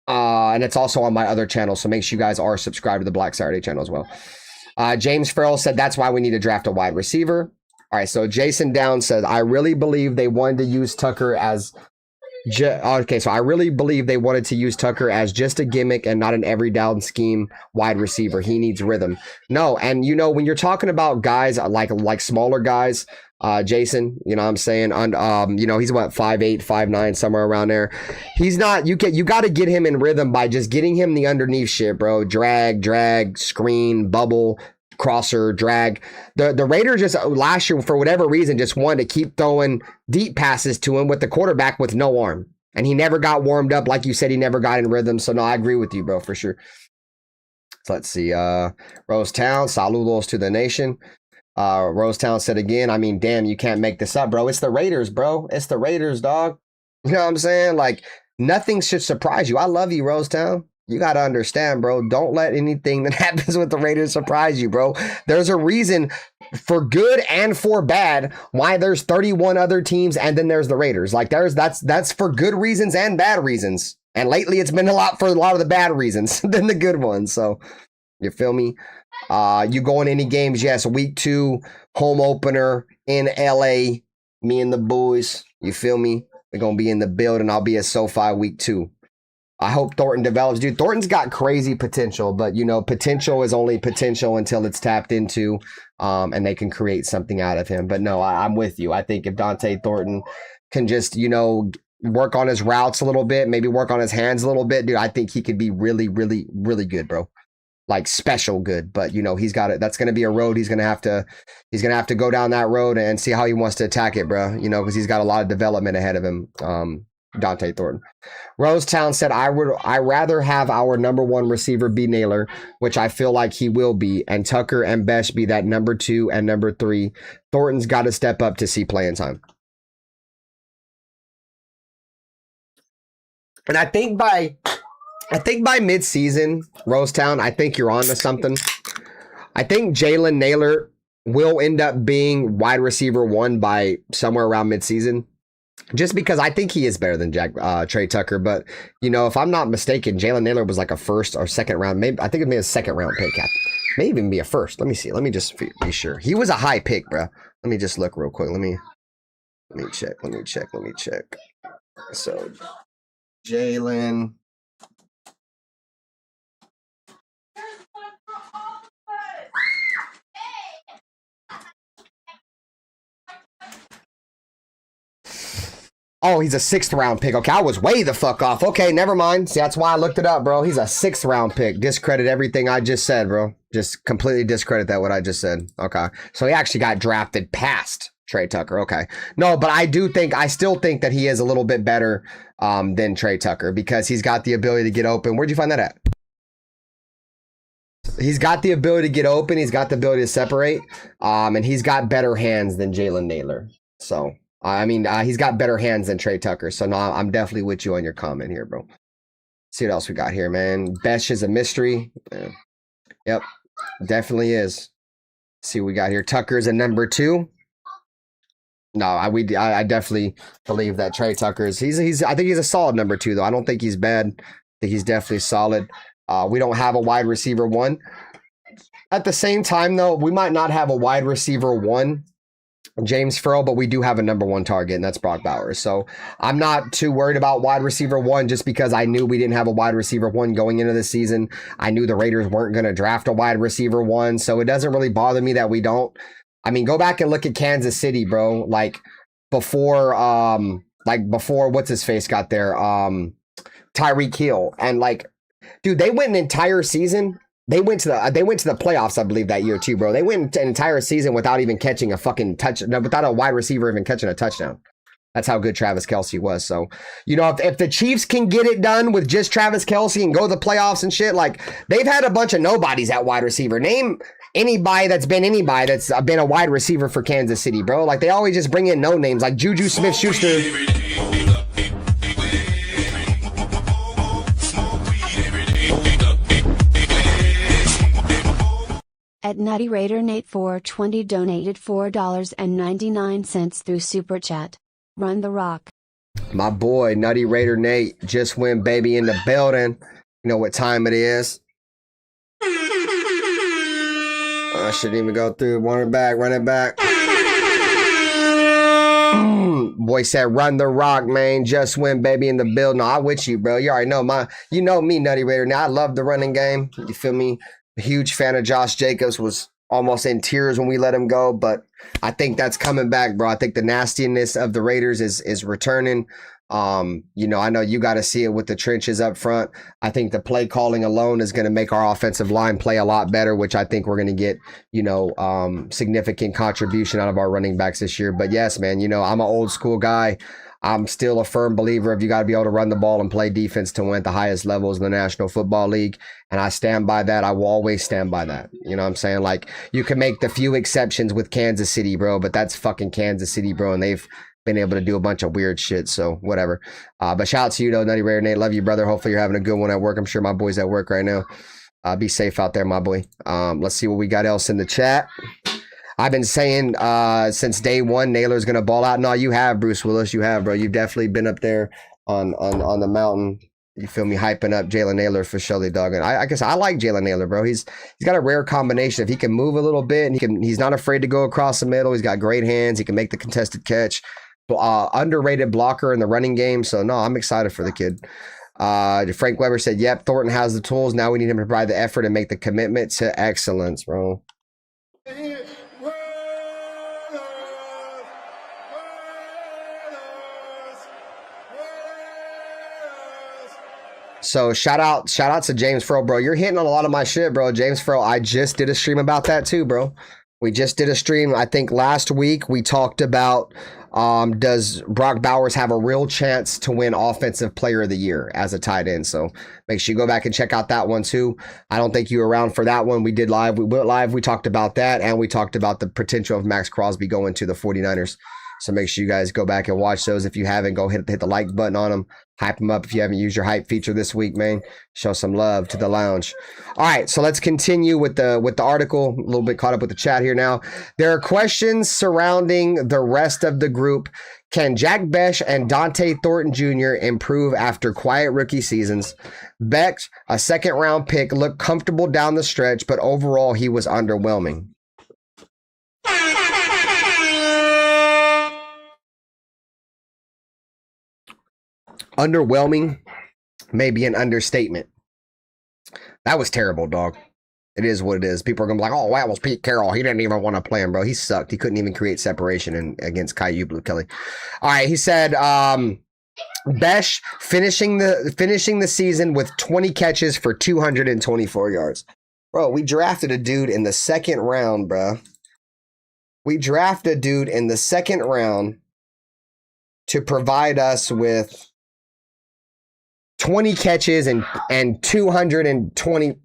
And it's also on my other channel, so make sure you guys are subscribed to the Black Saturday channel as well. James Farrell said that's why we need to draft a wide receiver. All right, so Jason Downs said, I really believe they wanted to use Tucker as so I really believe they wanted to use Tucker as just a gimmick and not an every down scheme wide receiver. He needs rhythm. No, and you know when you're talking about guys like smaller guys, Jason, you know what I'm saying, you know he's what 5'8", 5'9", somewhere around there. He's not. You got to get him in rhythm by just getting him the underneath shit, bro. Drag, screen, bubble. Crosser, drag. The Raiders just last year, for whatever reason, just wanted to keep throwing deep passes to him with the quarterback with no arm. And he never got warmed up. Like you said, he never got in rhythm. So, no, I agree with you, bro, for sure. So, let's see. Rosetown, saludos to the nation. Rosetown said again, I mean, damn, you can't make this up, bro. It's the Raiders, bro. It's the Raiders, dog. You know what I'm saying? Like, nothing should surprise you. I love you, Rosetown. You got to understand, bro. Don't let anything that happens with the Raiders surprise you, bro. There's a reason for good and for bad why there's 31 other teams and then there's the Raiders. Like that's for good reasons and bad reasons. And lately it's been a lot of the bad reasons than the good ones. So you feel me? You go in any games, yes, week 2, home opener in LA, me and the boys. You feel me? We're going to be in the building. I'll be at SoFi week 2. I hope Thornton develops. Dude, Thornton's got crazy potential, but, you know, potential is only potential until it's tapped into, and they can create something out of him. But, no, I'm with you. I think if Dante Thornton can just, you know, work on his routes a little bit, maybe work on his hands a little bit, dude, I think he could be really, really, really good, bro. Like, special good. But, you know, he's got it. That's going to be a road he's going to have to go down that road and see how he wants to attack it, bro. You know, because he's got a lot of development ahead of him. Dante Thornton. Rosetown said, I rather have our number 1 receiver be Naylor, which I feel like he will be, and Tucker and Besh be that number 2 and number 3. Thornton's got to step up to see playing time. And I think by mid-season, Rosetown, I think you're on to something. I think Jalen Naylor will end up being wide receiver 1 by somewhere around mid-season. Just because I think he is better than Trey Tucker. But, you know, if I'm not mistaken, Jalen Naylor was like a first or second round. Maybe I think it may be a second round pick. May even be a first. Let me see. Let me just be sure. He was a high pick, bro. Let me just look real quick. Let me check. So, Jalen. Oh, he's a 6th round pick. Okay, I was way the fuck off. Okay, never mind. See, that's why I looked it up, bro. He's a 6th round pick. Discredit everything I just said, bro. Just completely discredit that what I just said. Okay. So he actually got drafted past Trey Tucker. Okay. No, but I still think that he is a little bit better than Trey Tucker because he's got the ability to get open. Where'd you find that at? He's got the ability to get open. He's got the ability to separate. And he's got better hands than Jalen Naylor. So, I mean, he's got better hands than Trey Tucker. So, no, I'm definitely with you on your comment here, bro. See what else we got here, man. Besh is a mystery. Yeah. Yep, definitely is. See what we got here. Tucker's a number 2. No, I definitely believe that Trey Tucker's I think he's a solid number 2 though. I don't think he's bad. I think he's definitely solid. We don't have a wide receiver 1. At the same time though, we might not have a wide receiver 1, James Farrell, but we do have a number 1 target, and that's Brock Bowers. So I'm not too worried about wide receiver 1 just because I knew we didn't have a wide receiver 1 going into the season. I knew the Raiders weren't going to draft a wide receiver 1, so it doesn't really bother me that we don't. I mean, go back and look at Kansas City, bro. Like before what's his face got there, Tyreek Hill, and like, dude, they went an entire season. They went to the playoffs, I believe, that year too, bro. They went an entire season without even catching a fucking without a wide receiver even catching a touchdown. That's how good Travis Kelce was. So, you know, if the Chiefs can get it done with just Travis Kelce and go to the playoffs and shit, like they've had a bunch of nobodies at wide receiver. Name anybody that's been a wide receiver for Kansas City, bro. Like they always just bring in no names, like Juju Smith-Schuster. At Nutty Raider Nate 420 donated $4.99 through Super Chat. Run the rock. My boy, Nutty Raider Nate, just went baby in the building. You know what time it is. I shouldn't even go through. Run it back. Boy said, run the rock, man. Just went baby in the building. No, I'm with you, bro. You already know you know me, Nutty Raider. Now I love the running game. You feel me? A huge fan of Josh Jacobs, was almost in tears when we let him go, but I think that's coming back, bro. I think the nastiness of the Raiders is returning. You know, I know you got to see it with the trenches up front. I think the play calling alone is going to make our offensive line play a lot better, which I think we're going to get, you know, significant contribution out of our running backs this year. But yes, man, you know, I'm an old school guy. I'm still a firm believer of you got to be able to run the ball and play defense to win at the highest levels in the National Football League. And I stand by that. I will always stand by that. You know what I'm saying? Like, you can make the few exceptions with Kansas City, bro, but that's fucking Kansas City, bro. And they've been able to do a bunch of weird shit. So whatever. But shout out to you though, Nutty Rare Nate. Love you, brother. Hopefully you're having a good one at work. I'm sure my boy's at work right now. Be safe out there, my boy. Let's see what we got else in the chat. I've been saying since day one, Naylor's gonna ball out. No, you have, Bruce Willis. You have, bro. You've definitely been up there on the mountain. You feel me, hyping up Jalen Naylor for surely, dog. And I guess I like Jalen Naylor, bro. He's got a rare combination. If he can move a little bit and he's not afraid to go across the middle. He's got great hands. He can make the contested catch. Underrated blocker in the running game. So no, I'm excited for the kid. Frank Weber said, "Yep, Thornton has the tools. Now we need him to provide the effort and make the commitment to excellence, bro." So shout out to James Farrell, bro. You're hitting on a lot of my shit, bro. James Farrell, I just did a stream about that too, bro. We just did a stream. I think last week we talked about does Brock Bowers have a real chance to win Offensive Player of the Year as a tight end? So make sure you go back and check out that one too. I don't think you were around for that one. We went live. We talked about that, and we talked about the potential of Max Crosby going to the 49ers. So make sure you guys go back and watch those. If you haven't, go hit the like button on them. Hype them up if you haven't used your hype feature this week, man. Show some love to the lounge. All right, so let's continue with the article. A little bit caught up with the chat here now. There are questions surrounding the rest of the group. Can Jack Besh and Dante Thornton Jr. improve after quiet rookie seasons? Beck, a second-round pick, looked comfortable down the stretch, but overall he was underwhelming. Underwhelming may be an understatement. That was terrible, dog. It is what it is. People are going to be like, oh, that was Pete Carroll. He didn't even want to play him, bro. He sucked. He couldn't even create separation against Caillou Blue Kelly. All right, he said Besh finishing the season with 20 catches for 224 yards. Bro, we drafted a dude in the second round, bro. We drafted a dude in the second round to provide us with 20 catches and 220.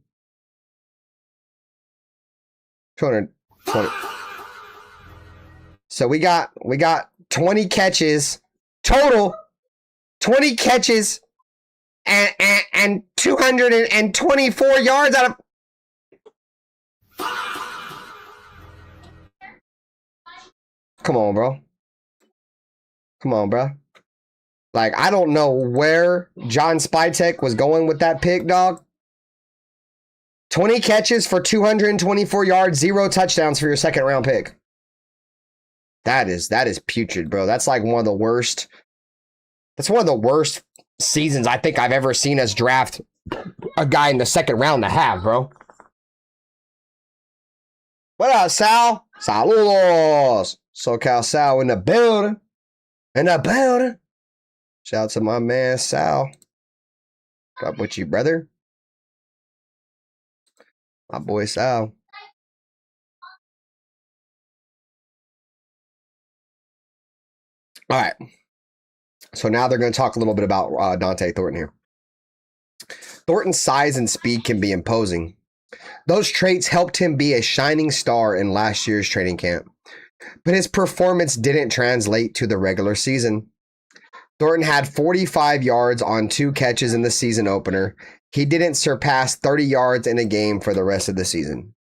So we got 20 catches total, 20 catches and 224 yards out of. Come on, bro. Come on, bro. Like, I don't know where John Spytek was going with that pick, dog. 20 catches for 224 yards, 0 touchdowns for your second round pick. That is putrid, bro. That's like one of the worst. That's one of the worst seasons I think I've ever seen us draft a guy in the second round to have, bro. What up, Sal? Saludos. SoCal Sal in the building. In the building. Shout out to my man, Sal. What up with you, brother? My boy, Sal. All right. So now they're going to talk a little bit about Dante Thornton here. Thornton's size and speed can be imposing. Those traits helped him be a shining star in last year's training camp. But his performance didn't translate to the regular season. Thornton had 45 yards on 2 catches in the season opener. He didn't surpass 30 yards in a game for the rest of the season.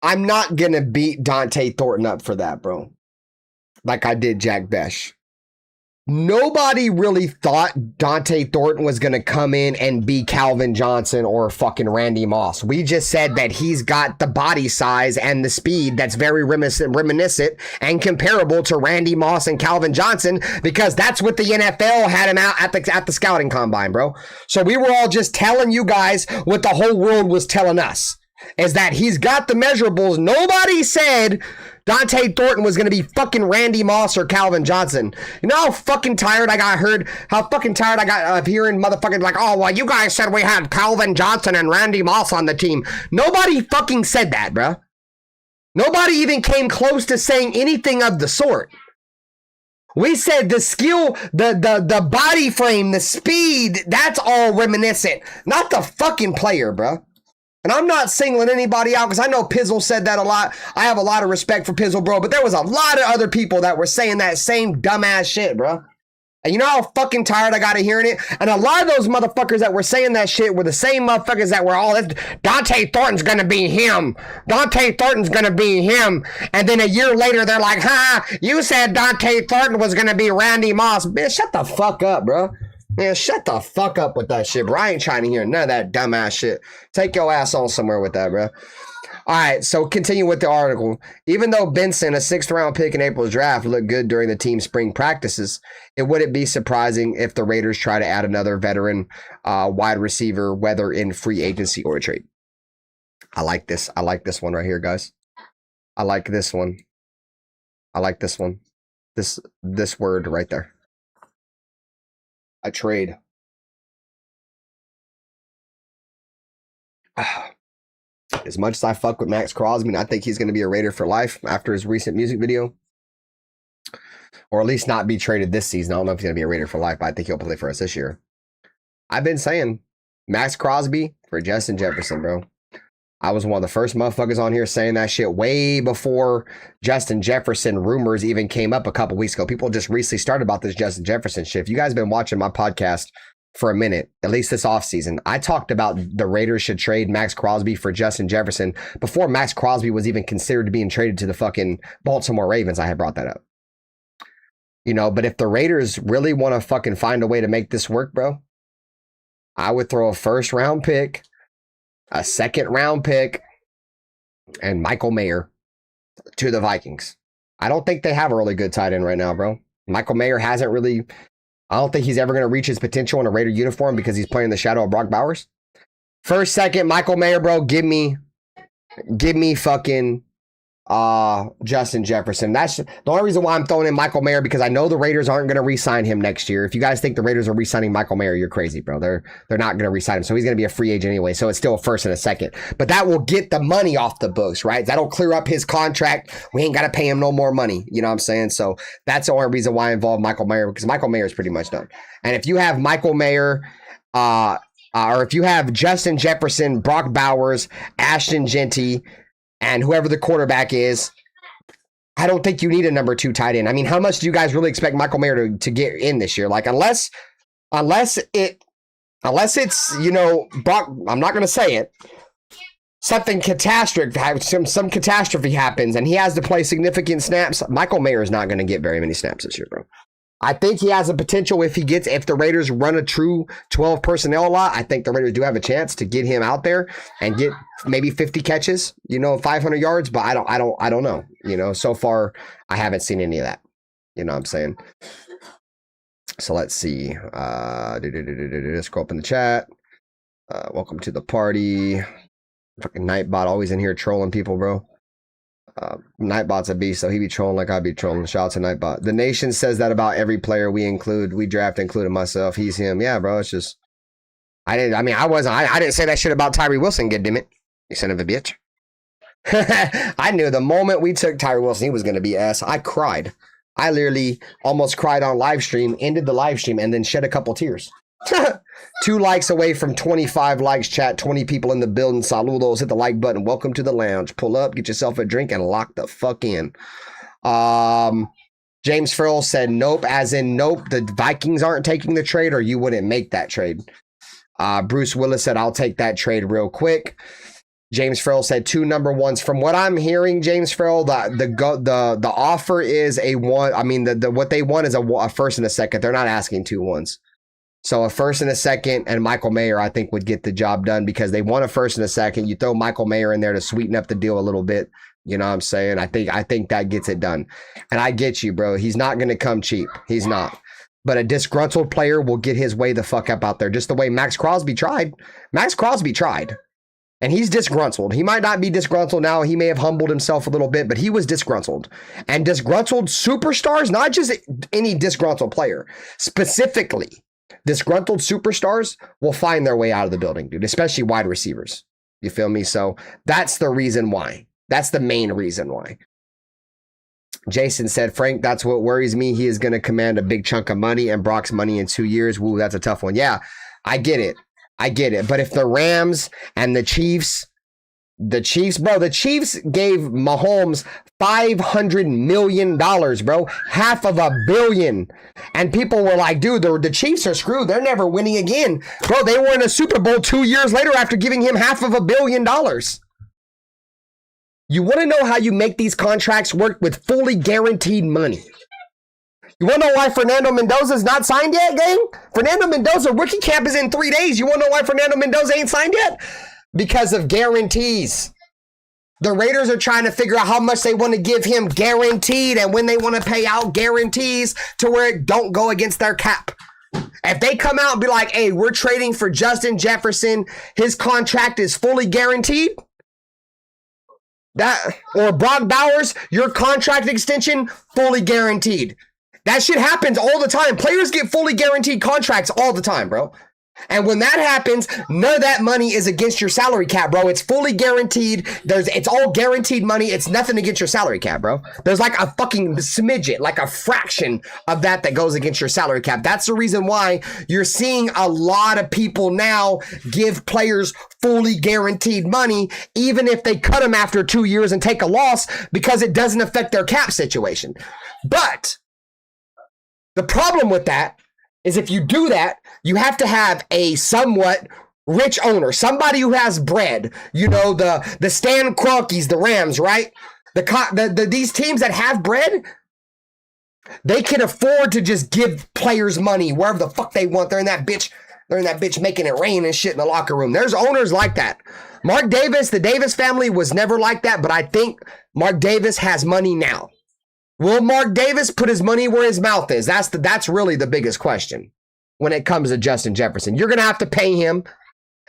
I'm not going to beat Dante Thornton up for that, bro. Like I did Jack Besh. Nobody really thought Dante Thornton was going to come in and be Calvin Johnson or fucking Randy Moss. We just said that he's got the body size and the speed that's very reminiscent and comparable to Randy Moss and Calvin Johnson because that's what the NFL had him out at the scouting combine, bro. So we were all just telling you guys what the whole world was telling us, is that he's got the measurables. Nobody said Dante Thornton was going to be fucking Randy Moss or Calvin Johnson. You know how fucking tired I got of hearing motherfuckers like, oh, well, you guys said we had Calvin Johnson and Randy Moss on the team. Nobody fucking said that, bro. Nobody even came close to saying anything of the sort. We said the skill, the body frame, the speed, that's all reminiscent. Not the fucking player, bro. And I'm not singling anybody out because I know Pizzle said that a lot. I have a lot of respect for Pizzle, bro. But there was a lot of other people that were saying that same dumbass shit, bro. And you know how fucking tired I got of hearing it? And a lot of those motherfuckers that were saying that shit were the same motherfuckers that were all, Dante Thornton's going to be him. Dante Thornton's going to be him. And then a year later, they're like, you said Dante Thornton was going to be Randy Moss. Bitch, shut the fuck up, bro. Man, shut the fuck up with that shit, bro. I ain't trying to hear none of that dumbass shit. Take your ass on somewhere with that, bro. All right, so continue with the article. Even though Benson, a 6th-round pick in April's draft, looked good during the team's spring practices, it wouldn't be surprising if the Raiders try to add another veteran wide receiver, whether in free agency or a trade. I like this. I like this one right here, guys. I like this one. I like this one. This word right there. A trade. As much as I fuck with Max Crosby, and I think he's going to be a Raider for life after his recent music video, or at least not be traded this season. I don't know if he's going to be a Raider for life, but I think he'll play for us this year. I've been saying Max Crosby for Justin Jefferson, bro. I was one of the first motherfuckers on here saying that shit way before Justin Jefferson rumors even came up a couple weeks ago. People just recently started about this Justin Jefferson shit. If you guys have been watching my podcast for a minute, at least this offseason, I talked about the Raiders should trade Max Crosby for Justin Jefferson before Max Crosby was even considered being traded to the fucking Baltimore Ravens. I had brought that up. You know, but if the Raiders really want to fucking find a way to make this work, bro, I would throw a first round pick, a second round pick, and Michael Mayer to the Vikings. I don't think they have a really good tight end right now, bro. Michael Mayer hasn't really, I don't think he's ever going to reach his potential in a Raider uniform because he's playing the shadow of Brock Bowers. First, second, Michael Mayer, bro, give me fucking Justin Jefferson. That's the only reason why I'm throwing in Michael Mayer, because I know the Raiders aren't going to re-sign him next year. If you guys think the Raiders are re-signing Michael Mayer, you're crazy, bro. They're not going to re-sign him. So he's going to be a free agent anyway. So it's still a first and a second. But that will get the money off the books, right? That'll clear up his contract. We ain't got to pay him no more money. You know what I'm saying? So that's the only reason why I involved Michael Mayer, because Michael Mayer is pretty much done. And if you have Michael Mayer, or if you have Justin Jefferson, Brock Bowers, Ashton Genty, and whoever the quarterback is, I don't think you need a number 2 tight end. I mean, how much do you guys really expect Michael Mayer to get in this year? Like, unless it's, you know, Brock, I'm not going to say it, something catastrophic, some catastrophe happens and he has to play significant snaps, Michael Mayer is not going to get very many snaps this year, bro. I think he has a potential if the Raiders run a true 12 personnel a lot. I think the Raiders do have a chance to get him out there and get maybe 50 catches, you know, 500 yards, but I don't know. You know, so far I haven't seen any of that. You know what I'm saying? So let's see. Scroll up in the chat. Welcome to the party. Fucking Nightbot always in here trolling people, bro. Nightbot's a beast, so he be trolling like I be trolling. Shout out to Nightbot. The Nation says that about every player we draft, including myself. He's him. Yeah, bro. It's just I didn't say that shit about Tyree Wilson, goddammit. You son of a bitch. I knew the moment we took Tyree Wilson, he was gonna be ass. I cried. I literally almost cried on live stream, ended the live stream, and then shed a couple tears. 2 likes away from 25 likes, chat. 20 people in the building. Saludos. Hit the like button. Welcome to the lounge. Pull up, get yourself a drink, and lock the fuck in. James Farrell said nope, as in nope, the Vikings aren't taking the trade, or you wouldn't make that trade. Bruce Willis said I'll take that trade real quick. James Farrell said 2 number 1s. From what I'm hearing, James Farrell, the offer is a one. I mean, what they want is a first and a second. They're not asking 2 1s. So a first and a second and Michael Mayer, I think, would get the job done because they want a first and a second. You throw Michael Mayer in there to sweeten up the deal a little bit. You know what I'm saying? I think that gets it done. And I get you, bro. He's not going to come cheap. He's not. But a disgruntled player will get his way the fuck up out there, just the way Max Crosby tried. Max Crosby tried. And he's disgruntled. He might not be disgruntled now. He may have humbled himself a little bit, but he was disgruntled. And disgruntled superstars, not just any disgruntled player, specifically disgruntled superstars will find their way out of the building, dude, especially wide receivers. You feel me? So that's the reason why. That's the main reason why. Jason said, Frank, that's what worries me. He is going to command a big chunk of money and Brock's money in 2 years. Woo, that's a tough one. Yeah, I get it. But if the Rams and the Chiefs, bro, the Chiefs gave Mahomes $500 million, bro. $500 million. And people were like, dude, the Chiefs are screwed. They're never winning again. Bro, they were in a Super Bowl 2 years later after giving him $500 million. You want to know how you make these contracts work with fully guaranteed money? You want to know why Fernando Mendoza's not signed yet, gang? Fernando Mendoza, rookie camp is in 3 days. You want to know why Fernando Mendoza ain't signed yet? Because of guarantees. The Raiders are trying to figure out how much they want to give him guaranteed and when they want to pay out guarantees to where it don't go against their cap. If they come out and be like, hey, we're trading for Justin Jefferson, his contract is fully guaranteed. Or Brock Bowers, your contract extension, fully guaranteed. That shit happens all the time. Players get fully guaranteed contracts all the time, bro. And when that happens, none of that money is against your salary cap, bro. It's fully guaranteed. It's all guaranteed money. It's nothing against your salary cap, bro. There's like a fucking smidget, like a fraction of that goes against your salary cap. That's the reason why you're seeing a lot of people now give players fully guaranteed money, even if they cut them after 2 years and take a loss, because it doesn't affect their cap situation. But the problem with that is if you do that, you have to have a somewhat rich owner, somebody who has bread. You know, the Stan Kroenkes, the Rams, right? These teams that have bread, they can afford to just give players money wherever the fuck they want. They're in that bitch making it rain and shit in the locker room. There's owners like that. Mark Davis, the Davis family was never like that, but I think Mark Davis has money now. Will Mark Davis put his money where his mouth is? That's really the biggest question when it comes to Justin Jefferson. You're going to have to pay him,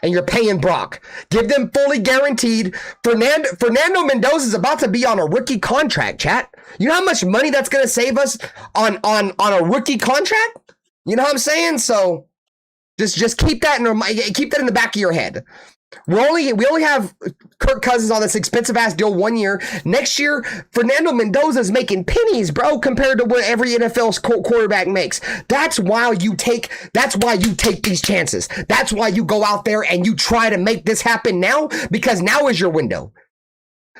and you're paying Brock. Give them fully guaranteed. Fernando Mendoza is about to be on a rookie contract, chat. You know how much money that's going to save us on a rookie contract? You know what I'm saying? So just keep that in the back of your head. We only have Kirk Cousins on this expensive ass deal 1 year. Next year, Fernando Mendoza is making pennies, bro, compared to what every NFL's quarterback makes. That's why you take these chances. That's why you go out there and you try to make this happen now, because now is your window.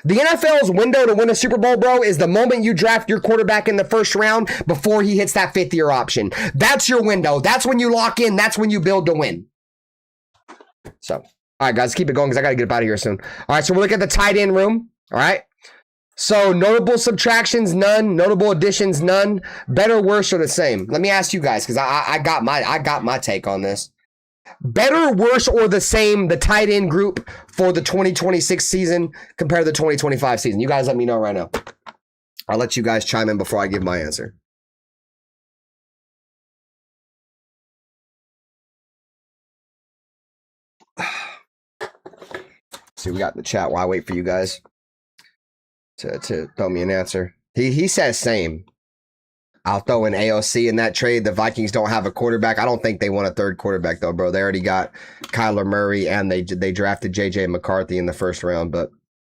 The NFL's window to win a Super Bowl, bro, is the moment you draft your quarterback in the first round before he hits that 5th year option. That's your window. That's when you lock in. That's when you build to win. So, all right, guys, keep it going because I got to get up out of here soon. All right, so we're looking at the tight end room. All right. So notable subtractions, none. Notable additions, none. Better, worse, or the same? Let me ask you guys because I got my take on this. Better, worse, or the same, the tight end group for the 2026 season compared to the 2025 season? You guys let me know right now. I'll let you guys chime in before I give my answer. See, we got in the chat while I wait for you guys to throw me an answer. He says same. I'll throw in AOC in that trade. The Vikings don't have a quarterback. I don't think they want a third quarterback, though, bro. They already got Kyler Murray, and they drafted J.J. McCarthy in the first round, but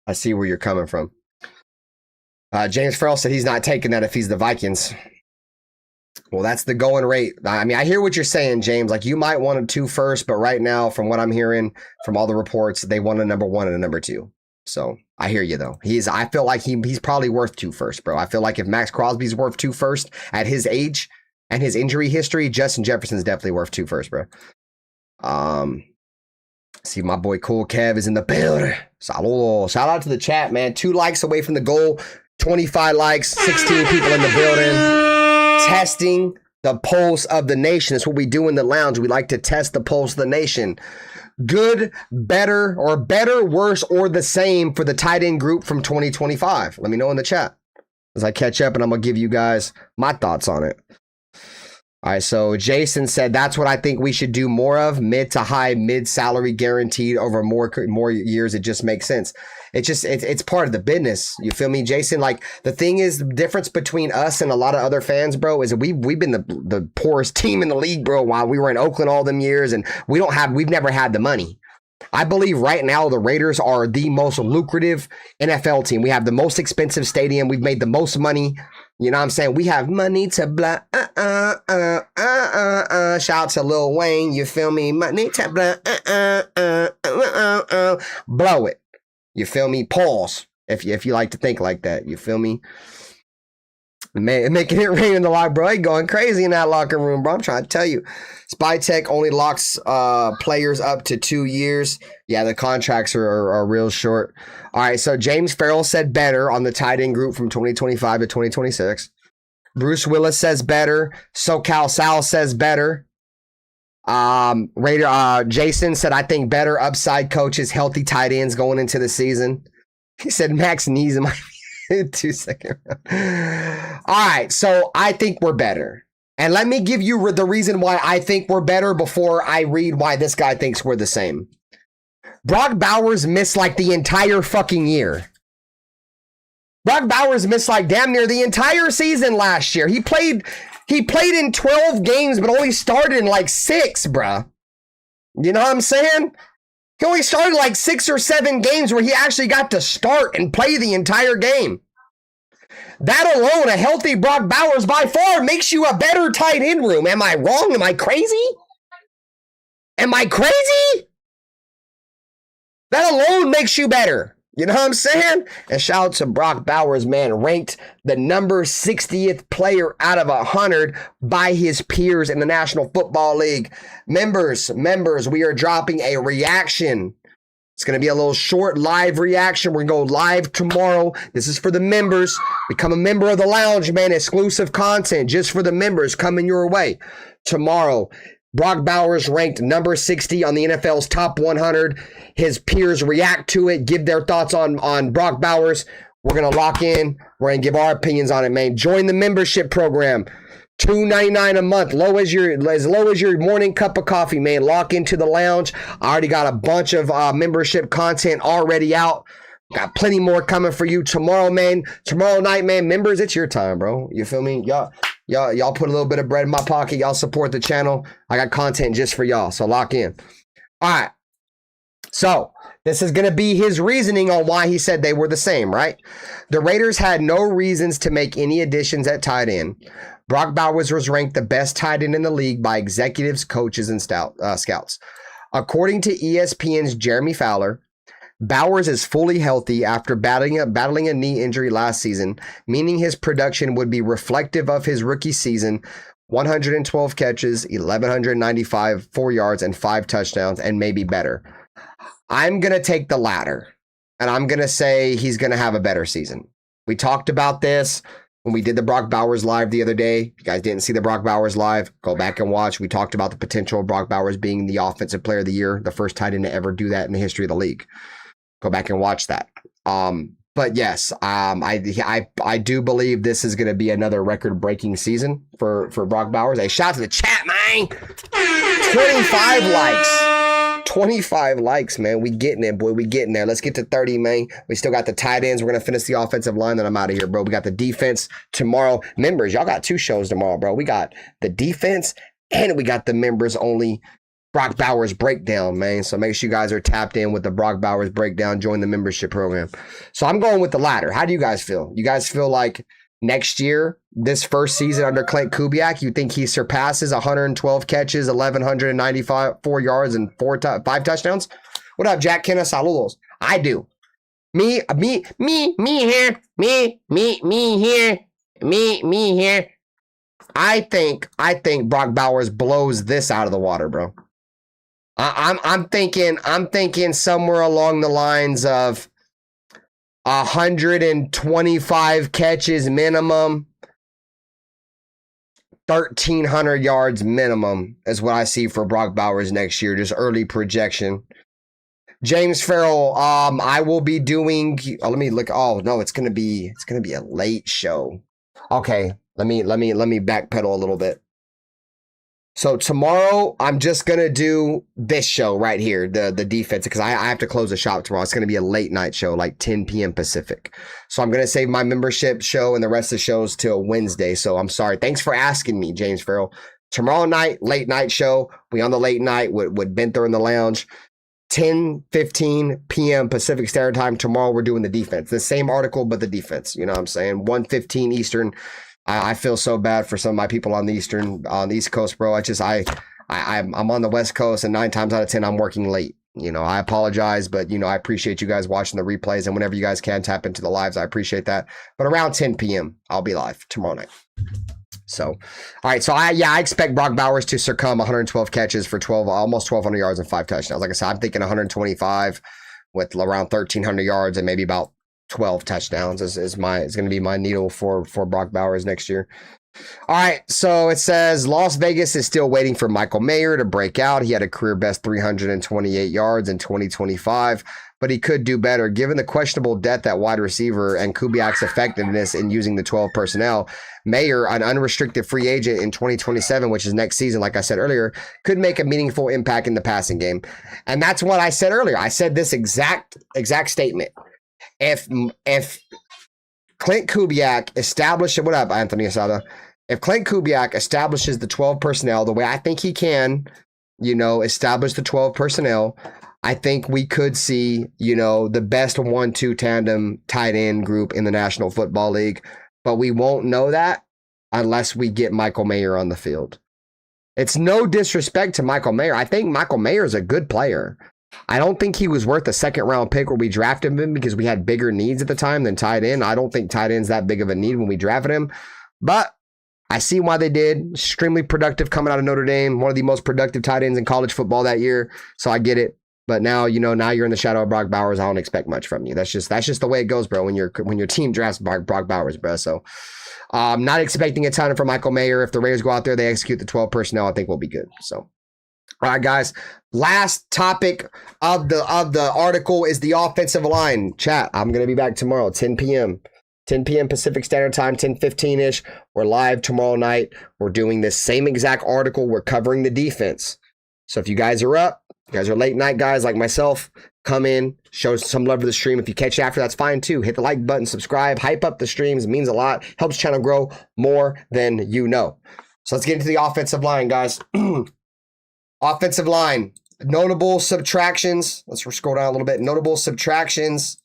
I see where you're coming from. James Farrell said he's not taking that if he's the Vikings. Well, that's the going rate. I mean, I hear what you're saying, James. Like, you might want a 2 first, but right now, from what I'm hearing from all the reports, they want a number 1 and a number 2. So I hear you, though. I feel like he's probably worth 2 first, bro. I feel like if Max Crosby's worth 2 first at his age and his injury history, Justin Jefferson's definitely worth 2 first, bro. See, my boy Cool Kev is in the building. Saludos. Shout out to the chat, man. 2 likes away from the goal. 25 likes. 16 people in the building. Testing the pulse of the nation. That's what we do in the lounge. We like to test the pulse of the nation. Good, better, worse, or the same for the tight end group from 2025. Let me know in the chat as I catch up, and I'm going to give you guys my thoughts on it. All right, so Jason said that's what I think we should do more of, mid to high, mid salary guaranteed over more years. It just makes sense. It's part of the business. You feel me, Jason? Like, the thing is, the difference between us and a lot of other fans, bro, is that we've been the poorest team in the league, bro, while we were in Oakland all them years, and we've never had the money. I believe right now the Raiders are the most lucrative NFL team. We have the most expensive stadium. We've made the most money. You know what I'm saying? We have money to blah, Shout out to Lil Wayne. You feel me? Money to blah, blow it. You feel me? Pause. If you like to think like that. You feel me? Making it rain in the locker, bro. He going crazy in that locker room, bro. I'm trying to tell you. Spy Tech only locks players up to 2 years. Yeah, the contracts are real short. All right, so James Farrell said better on the tight end group from 2025 to 2026. Bruce Willis says better. SoCal Sal says better. Jason said, I think better upside coaches, healthy tight ends going into the season. He said Max knees in my 2 second round. All right, so I think we're better. And let me give you the reason why I think we're better before I read why this guy thinks we're the same. Brock Bowers missed like the entire fucking year. Brock Bowers missed like damn near the entire season last year. He played in 12 games, but only started in like 6, bruh. You know what I'm saying? He only started like 6 or 7 games where he actually got to start and play the entire game. That alone, a healthy Brock Bowers by far makes you a better tight end room. Am I wrong? Am I crazy? Am I crazy? That alone makes you better. You know what I'm saying? And shout out to Brock Bowers, man, ranked the number 60th player out of 100 by his peers in the National Football League. Members, we are dropping a reaction. It's going to be a little short live reaction. We're going to go live tomorrow. This is for the members. Become a member of the lounge, man. Exclusive content just for the members coming your way. Tomorrow, Brock Bowers ranked number 60 on the NFL's top 100. His peers react to it, give their thoughts on Brock Bowers. We're going to lock in. We're going to give our opinions on it, man. Join the membership program. $2.99 a month, as low as your morning cup of coffee, man. Lock into the lounge. I already got a bunch of membership content already out. Got plenty more coming for you tomorrow, man. Tomorrow night, man. Members, it's your time, bro. You feel me? Y'all put a little bit of bread in my pocket. Y'all support the channel. I got content just for y'all, so lock in. All right. So this is going to be his reasoning on why he said they were the same, right? The Raiders had no reasons to make any additions at tight end. Brock Bowers was ranked the best tight end in the league by executives, coaches, and scouts. According to ESPN's Jeremy Fowler, Bowers is fully healthy after battling a knee injury last season, meaning his production would be reflective of his rookie season. 112 catches, 1,195, 4 yards, and 5 touchdowns, and maybe better. I'm going to take the latter, and I'm going to say he's going to have a better season. We talked about this when we did the Brock Bowers live the other day. If you guys didn't see the Brock Bowers live, go back and watch. We talked about the potential of Brock Bowers being the offensive player of the year, the first tight end to ever do that in the history of the league. Go back and watch that. But yes, I do believe this is going to be another record-breaking season for Brock Bowers. Hey, shout out to the chat, man. 25 likes. 25 likes, man. We getting it, boy. We getting there. Let's get to 30, man. We still got the tight ends. We're going to finish the offensive line, then I'm out of here, bro. We got the defense tomorrow. Members, y'all got 2 shows tomorrow, bro. We got the defense and we got the members only Brock Bowers breakdown, man. So make sure you guys are tapped in with the Brock Bowers breakdown. Join the membership program. So I'm going with the latter. How do you guys feel? You guys feel like next year, this first season under Clint Kubiak, you think he surpasses 112 catches, 1,194 yards, and 5 touchdowns? What up, Jack Kenna? Saludos. I do. Me here. I think Brock Bowers blows this out of the water, bro. I'm thinking somewhere along the lines of 125 catches minimum, 1,300 yards minimum is what I see for Brock Bowers next year. Just early projection. James Farrell, I will be doing. Let me look. Oh no, it's gonna be a late show. Okay, let me backpedal a little bit. So tomorrow, I'm just going to do this show right here, the defense, because I have to close the shop tomorrow. It's going to be a late night show, like 10 p.m. Pacific. So I'm going to save my membership show and the rest of the shows till Wednesday. So I'm sorry. Thanks for asking me, James Farrell. Tomorrow night, late night show. We on the late night with Benther in the lounge. 10:15 p.m. Pacific Standard Time. Tomorrow, we're doing the defense. The same article, but the defense. You know what I'm saying? 1:15 Eastern. I feel so bad for some of my people on the East Coast, bro. I'm on the West Coast, and 9 times out of 10, I'm working late. You know, I apologize, but I appreciate you guys watching the replays, and whenever you guys can tap into the lives, I appreciate that. But around 10 p.m., I'll be live tomorrow night. So, all right. So I expect Brock Bowers to succumb 112 catches for almost 1,200 yards and 5 touchdowns. Like I said, I'm thinking 125 with around 1,300 yards and maybe about 12 touchdowns is going to be my needle for Brock Bowers next year. All right, so it says Las Vegas is still waiting for Michael Mayer to break out. He had a career best 328 yards in 2025, but he could do better. Given the questionable depth at wide receiver and Kubiak's effectiveness in using the 12 personnel, Mayer, an unrestricted free agent in 2027, which is next season, like I said earlier, could make a meaningful impact in the passing game. And that's what I said earlier. I said this exact statement. If Clint Kubiak establishes, what up, Anthony Asada? If Clint Kubiak establishes the 12 personnel the way I think he can establish the 12 personnel. I think we could see, the best 1-2 tandem tight end group in the National Football League, but we won't know that unless we get Michael Mayer on the field. It's no disrespect to Michael Mayer. I think Michael Mayer is a good player. I don't think he was worth a second-round pick where we drafted him because we had bigger needs at the time than tight end. I don't think tight end's that big of a need when we drafted him, but I see why they did. Extremely productive coming out of Notre Dame, one of the most productive tight ends in college football that year, so I get it. But now, now you're in the shadow of Brock Bowers. I don't expect much from you. That's just the way it goes, bro. When your team drafts Brock Bowers, bro. So, not expecting a ton from Michael Mayer. If the Raiders go out there, they execute the 12 personnel, I think we'll be good. So, all right, guys. Last topic of the article is the offensive line. Chat. I'm gonna be back tomorrow, 10 p.m. 10 p.m. Pacific Standard Time, 10:15-ish. We're live tomorrow night. We're doing this same exact article. We're covering the defense. So if you guys are up, you guys are late night guys like myself, come in, show some love to the stream. If you catch it after, that's fine too. Hit the like button, subscribe, hype up the streams. It means a lot. Helps the channel grow more than you know. So let's get into the offensive line, guys. Offensive line. Notable subtractions. Let's scroll down a little bit. Notable subtractions.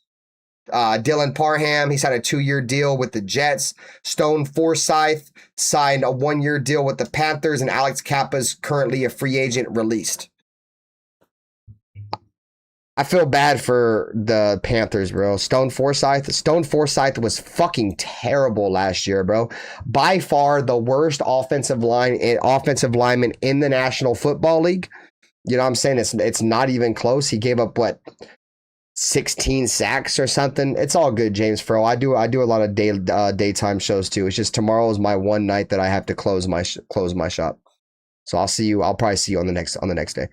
Dylan Parham, he's had a 2-year deal with the Jets. Stone Forsythe signed a 1-year deal with the Panthers, and Alex Kappa's currently a free agent released. I feel bad for the Panthers, bro. Stone Forsythe was fucking terrible last year, bro. By far the worst offensive lineman in the National Football League. You know what I'm saying? It's not even close. He gave up 16 sacks or something. It's all good, James Fro. I do a lot of daytime shows too. It's just tomorrow is my one night that I have to close my shop. So I'll probably see you on the next day.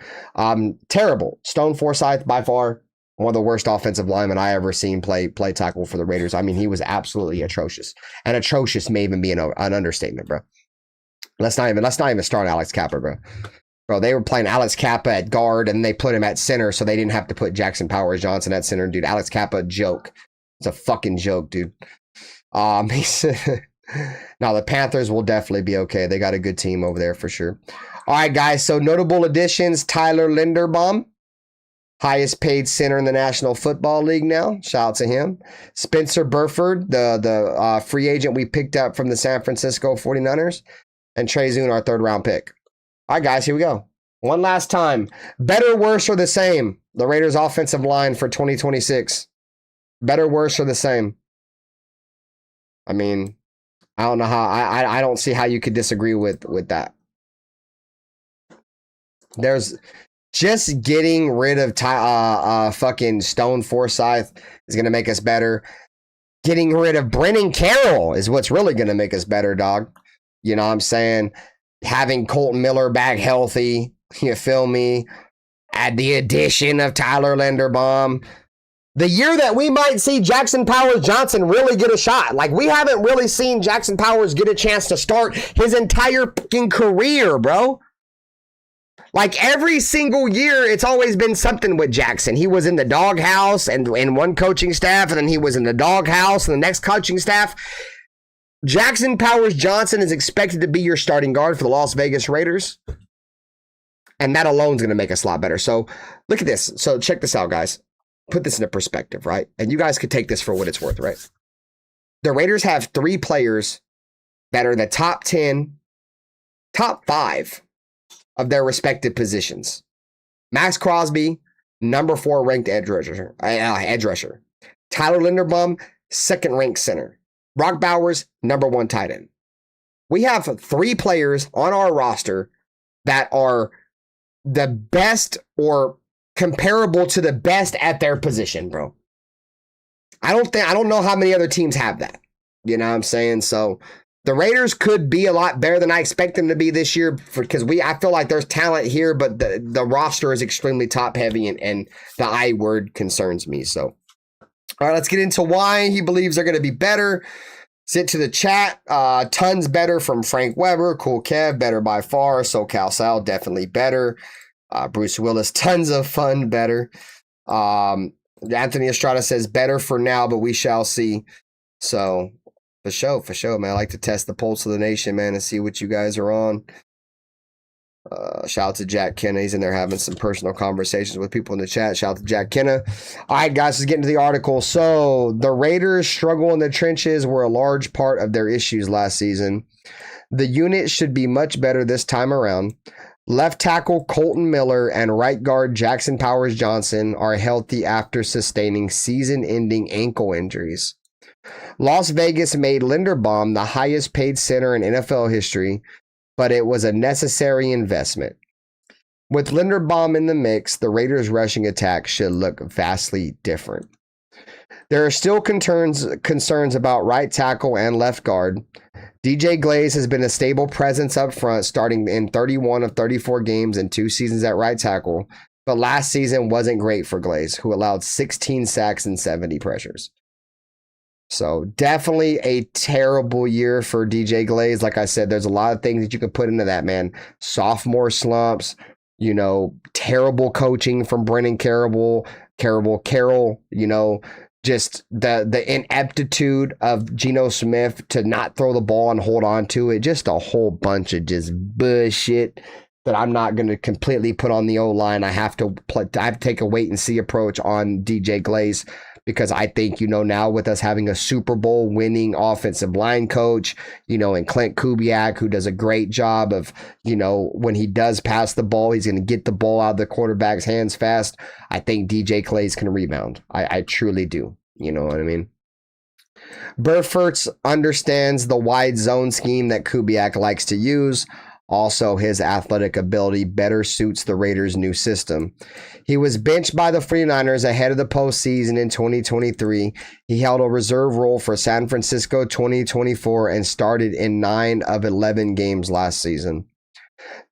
Terrible. Stone Forsythe, by far one of the worst offensive linemen I ever seen play tackle for the Raiders. I mean, he was absolutely atrocious. And atrocious may even be an understatement, bro. Let's not even start Alex Kappa, bro. Bro, they were playing Alex Kappa at guard and they put him at center, so they didn't have to put Jackson Powers Johnson at center. Dude, Alex Kappa, joke. It's a fucking joke, dude. Now the Panthers will definitely be okay. They got a good team over there for sure. All right, guys. So notable additions: Tyler Linderbaum, highest paid center in the National Football League now. Shout out to him. Spencer Burford, the free agent we picked up from the San Francisco 49ers, and Trey Zune, our 3rd round pick. All right, guys, here we go. One last time. Better, worse, or the same? The Raiders' offensive line for 2026. Better, worse, or the same? I mean, I don't know how. I don't see how you could disagree with that. There's just getting rid of fucking Stone Forsythe is going to make us better. Getting rid of Brennan Carroll is what's really going to make us better, dog. You know what I'm saying? Having Colton Miller back healthy, you feel me? Add the addition of Tyler Linderbaum. The year that we might see Jackson Powers Johnson really get a shot. Like, we haven't really seen Jackson Powers get a chance to start his entire fucking career, bro. Like, every single year, it's always been something with Jackson. He was in the doghouse and in one coaching staff, and then he was in the doghouse and the next coaching staff. Jackson Powers Johnson is expected to be your starting guard for the Las Vegas Raiders. And that alone is going to make us a lot better. So look at this. So check this out, guys. Put this into perspective, right? And you guys could take this for what it's worth, right? The Raiders have 3 players that are the top 10, top 5 of their respective positions. Max Crosby, number 4 ranked edge rusher. Tyler Linderbaum, 2nd ranked center. Brock Bowers, number 1 tight end. We have 3 players on our roster that are the best or comparable to the best at their position, bro. I don't know how many other teams have that. You know what I'm saying? So the Raiders could be a lot better than I expect them to be this year because I feel like there's talent here, but the roster is extremely top heavy and the I word concerns me. So all right, let's get into why he believes they're going to be better. Sit to the chat. Tons better from Frank Weber. Cool Kev, better by far. SoCal Sal, definitely better. Bruce Willis, tons of fun, better. Anthony Estrada says better for now, but we shall see. So for sure, man. I like to test the pulse of the nation, man, and see what you guys are on. Shout out to Jack Kenna. He's in there having some personal conversations with people in the chat. Shout out to Jack Kenna. All right, guys, let's get into the article. So the Raiders' struggle in the trenches were a large part of their issues last season. The unit should be much better this time around. Left tackle Colton Miller and right guard Jackson Powers Johnson are healthy after sustaining season-ending ankle injuries. Las Vegas made Linderbaum the highest paid center in NFL history, but it was a necessary investment. With Linderbaum in the mix, the Raiders' rushing attack should look vastly different. There are still concerns about right tackle and left guard. DJ Glaze has been a stable presence up front, starting in 31 of 34 games in 2 seasons at right tackle, but last season wasn't great for Glaze, who allowed 16 sacks and 70 pressures. So definitely a terrible year for DJ Glaze. Like I said, there's a lot of things that you could put into that, man. Sophomore slumps, terrible coaching from Brennan Carroll, just the ineptitude of Geno Smith to not throw the ball and hold on to it. Just a whole bunch of just bullshit that I'm not going to completely put on the O-line. I have to take a wait and see approach on DJ Glaze, because I think, now with us having a Super Bowl winning offensive line coach, and Clint Kubiak, who does a great job of, when he does pass the ball, he's going to get the ball out of the quarterback's hands fast. I think DJ Glaze can rebound. I truly do. You know what I mean? Burford understands the wide zone scheme that Kubiak likes to use. Also, his athletic ability better suits the Raiders' new system. He was benched by the 49ers ahead of the postseason in 2023. He held a reserve role for San Francisco 2024 and started in 9 of 11 games last season.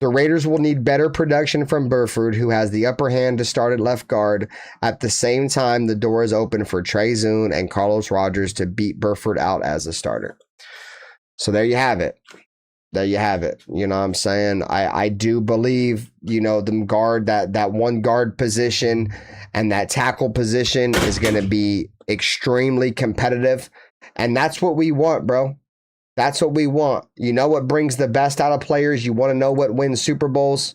The Raiders will need better production from Burford, who has the upper hand to start at left guard. At the same time, the door is open for Trey Zune and Carlos Rogers to beat Burford out as a starter. So there you have it. There you have it. You know what I'm saying? I do believe, the guard, that one guard position and that tackle position is going to be extremely competitive. And that's what we want, bro. That's what we want. You know what brings the best out of players? You want to know what wins Super Bowls?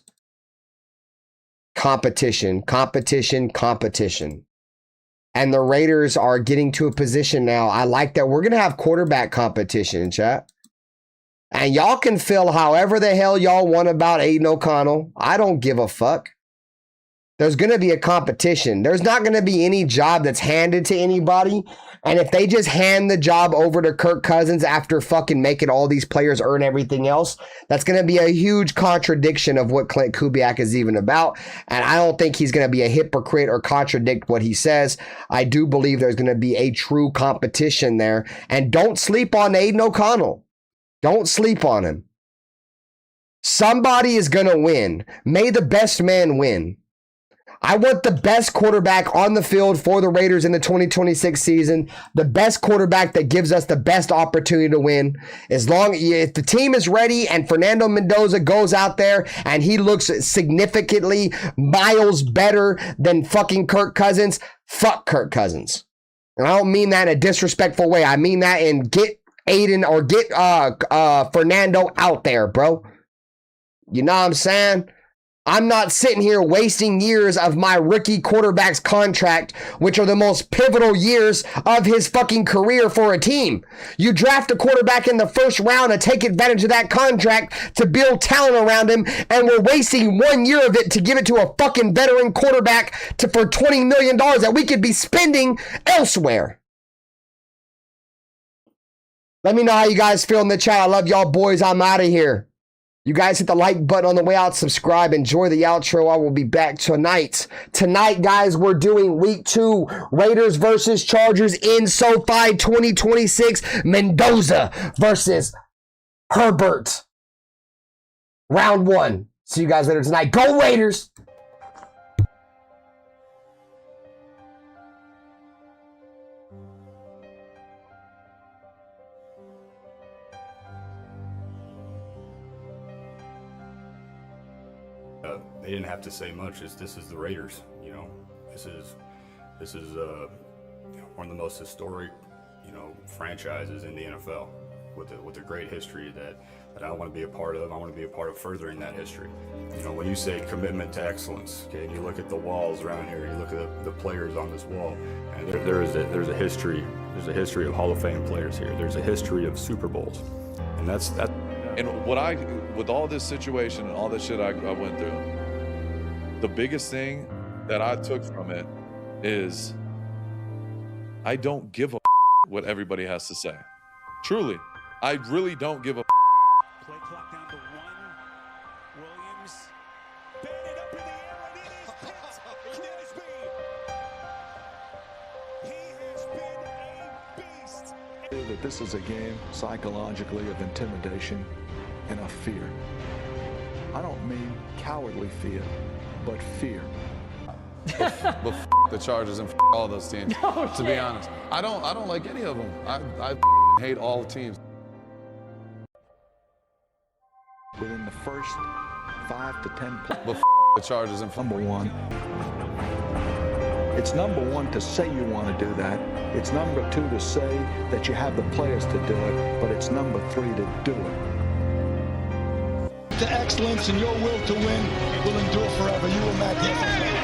Competition, competition, competition. And the Raiders are getting to a position now. I like that. We're going to have quarterback competition, chat. And y'all can feel however the hell y'all want about Aiden O'Connell. I don't give a fuck. There's going to be a competition. There's not going to be any job that's handed to anybody. And if they just hand the job over to Kirk Cousins after fucking making all these players earn everything else, that's going to be a huge contradiction of what Clint Kubiak is even about. And I don't think he's going to be a hypocrite or contradict what he says. I do believe there's going to be a true competition there. And don't sleep on Aiden O'Connell. Don't sleep on him. Somebody is going to win. May the best man win. I want the best quarterback on the field for the Raiders in the 2026 season. The best quarterback that gives us the best opportunity to win. If the team is ready and Fernando Mendoza goes out there and he looks significantly miles better than fucking Kirk Cousins, fuck Kirk Cousins. And I don't mean that in a disrespectful way. I mean that in get Aiden or get Fernando out there, bro. You know what I'm saying? I'm not sitting here wasting years of my rookie quarterback's contract, which are the most pivotal years of his fucking career for a team. You draft a quarterback in the first round and take advantage of that contract to build talent around him, and we're wasting 1 year of it to give it to a fucking veteran quarterback for $20 million that we could be spending elsewhere. Let me know how you guys feel in the chat. I love y'all boys. I'm out of here. You guys hit the like button on the way out. Subscribe. Enjoy the outro. I will be back tonight. Tonight, guys, we're doing week 2. Raiders versus Chargers in SoFi 2026. Mendoza versus Herbert. Round 1. See you guys later tonight. Go Raiders! They didn't have to say much. This is the Raiders. This is one of the most historic franchises in the NFL with a great history that I want to be a part of. I want to be a part of furthering that history. You know, when you say commitment to excellence, okay, and you look at the walls around here, you look at the players on this wall, and there's a history. There's a history of Hall of Fame players here. There's a history of Super Bowls, and that's. And with all this situation and all this shit I went through, the biggest thing that I took from it is I don't give a what everybody has to say. Truly, I really don't give a. Play clock down to 1. Williams batted up in the air, and it is picked. Knappsby. He has been a beast. That this is a game psychologically of intimidation and of fear. I don't mean cowardly fear, but fear. But the Chargers and all those teams. To be honest, I don't like any of them. I hate all teams. Within the first 5 to 10 plays. But the Chargers and Number one. It's number one to say you want to do that. It's number two to say that you have the players to do it, but it's number three to do it. To excellence and your will to win will endure forever. You were magnificent.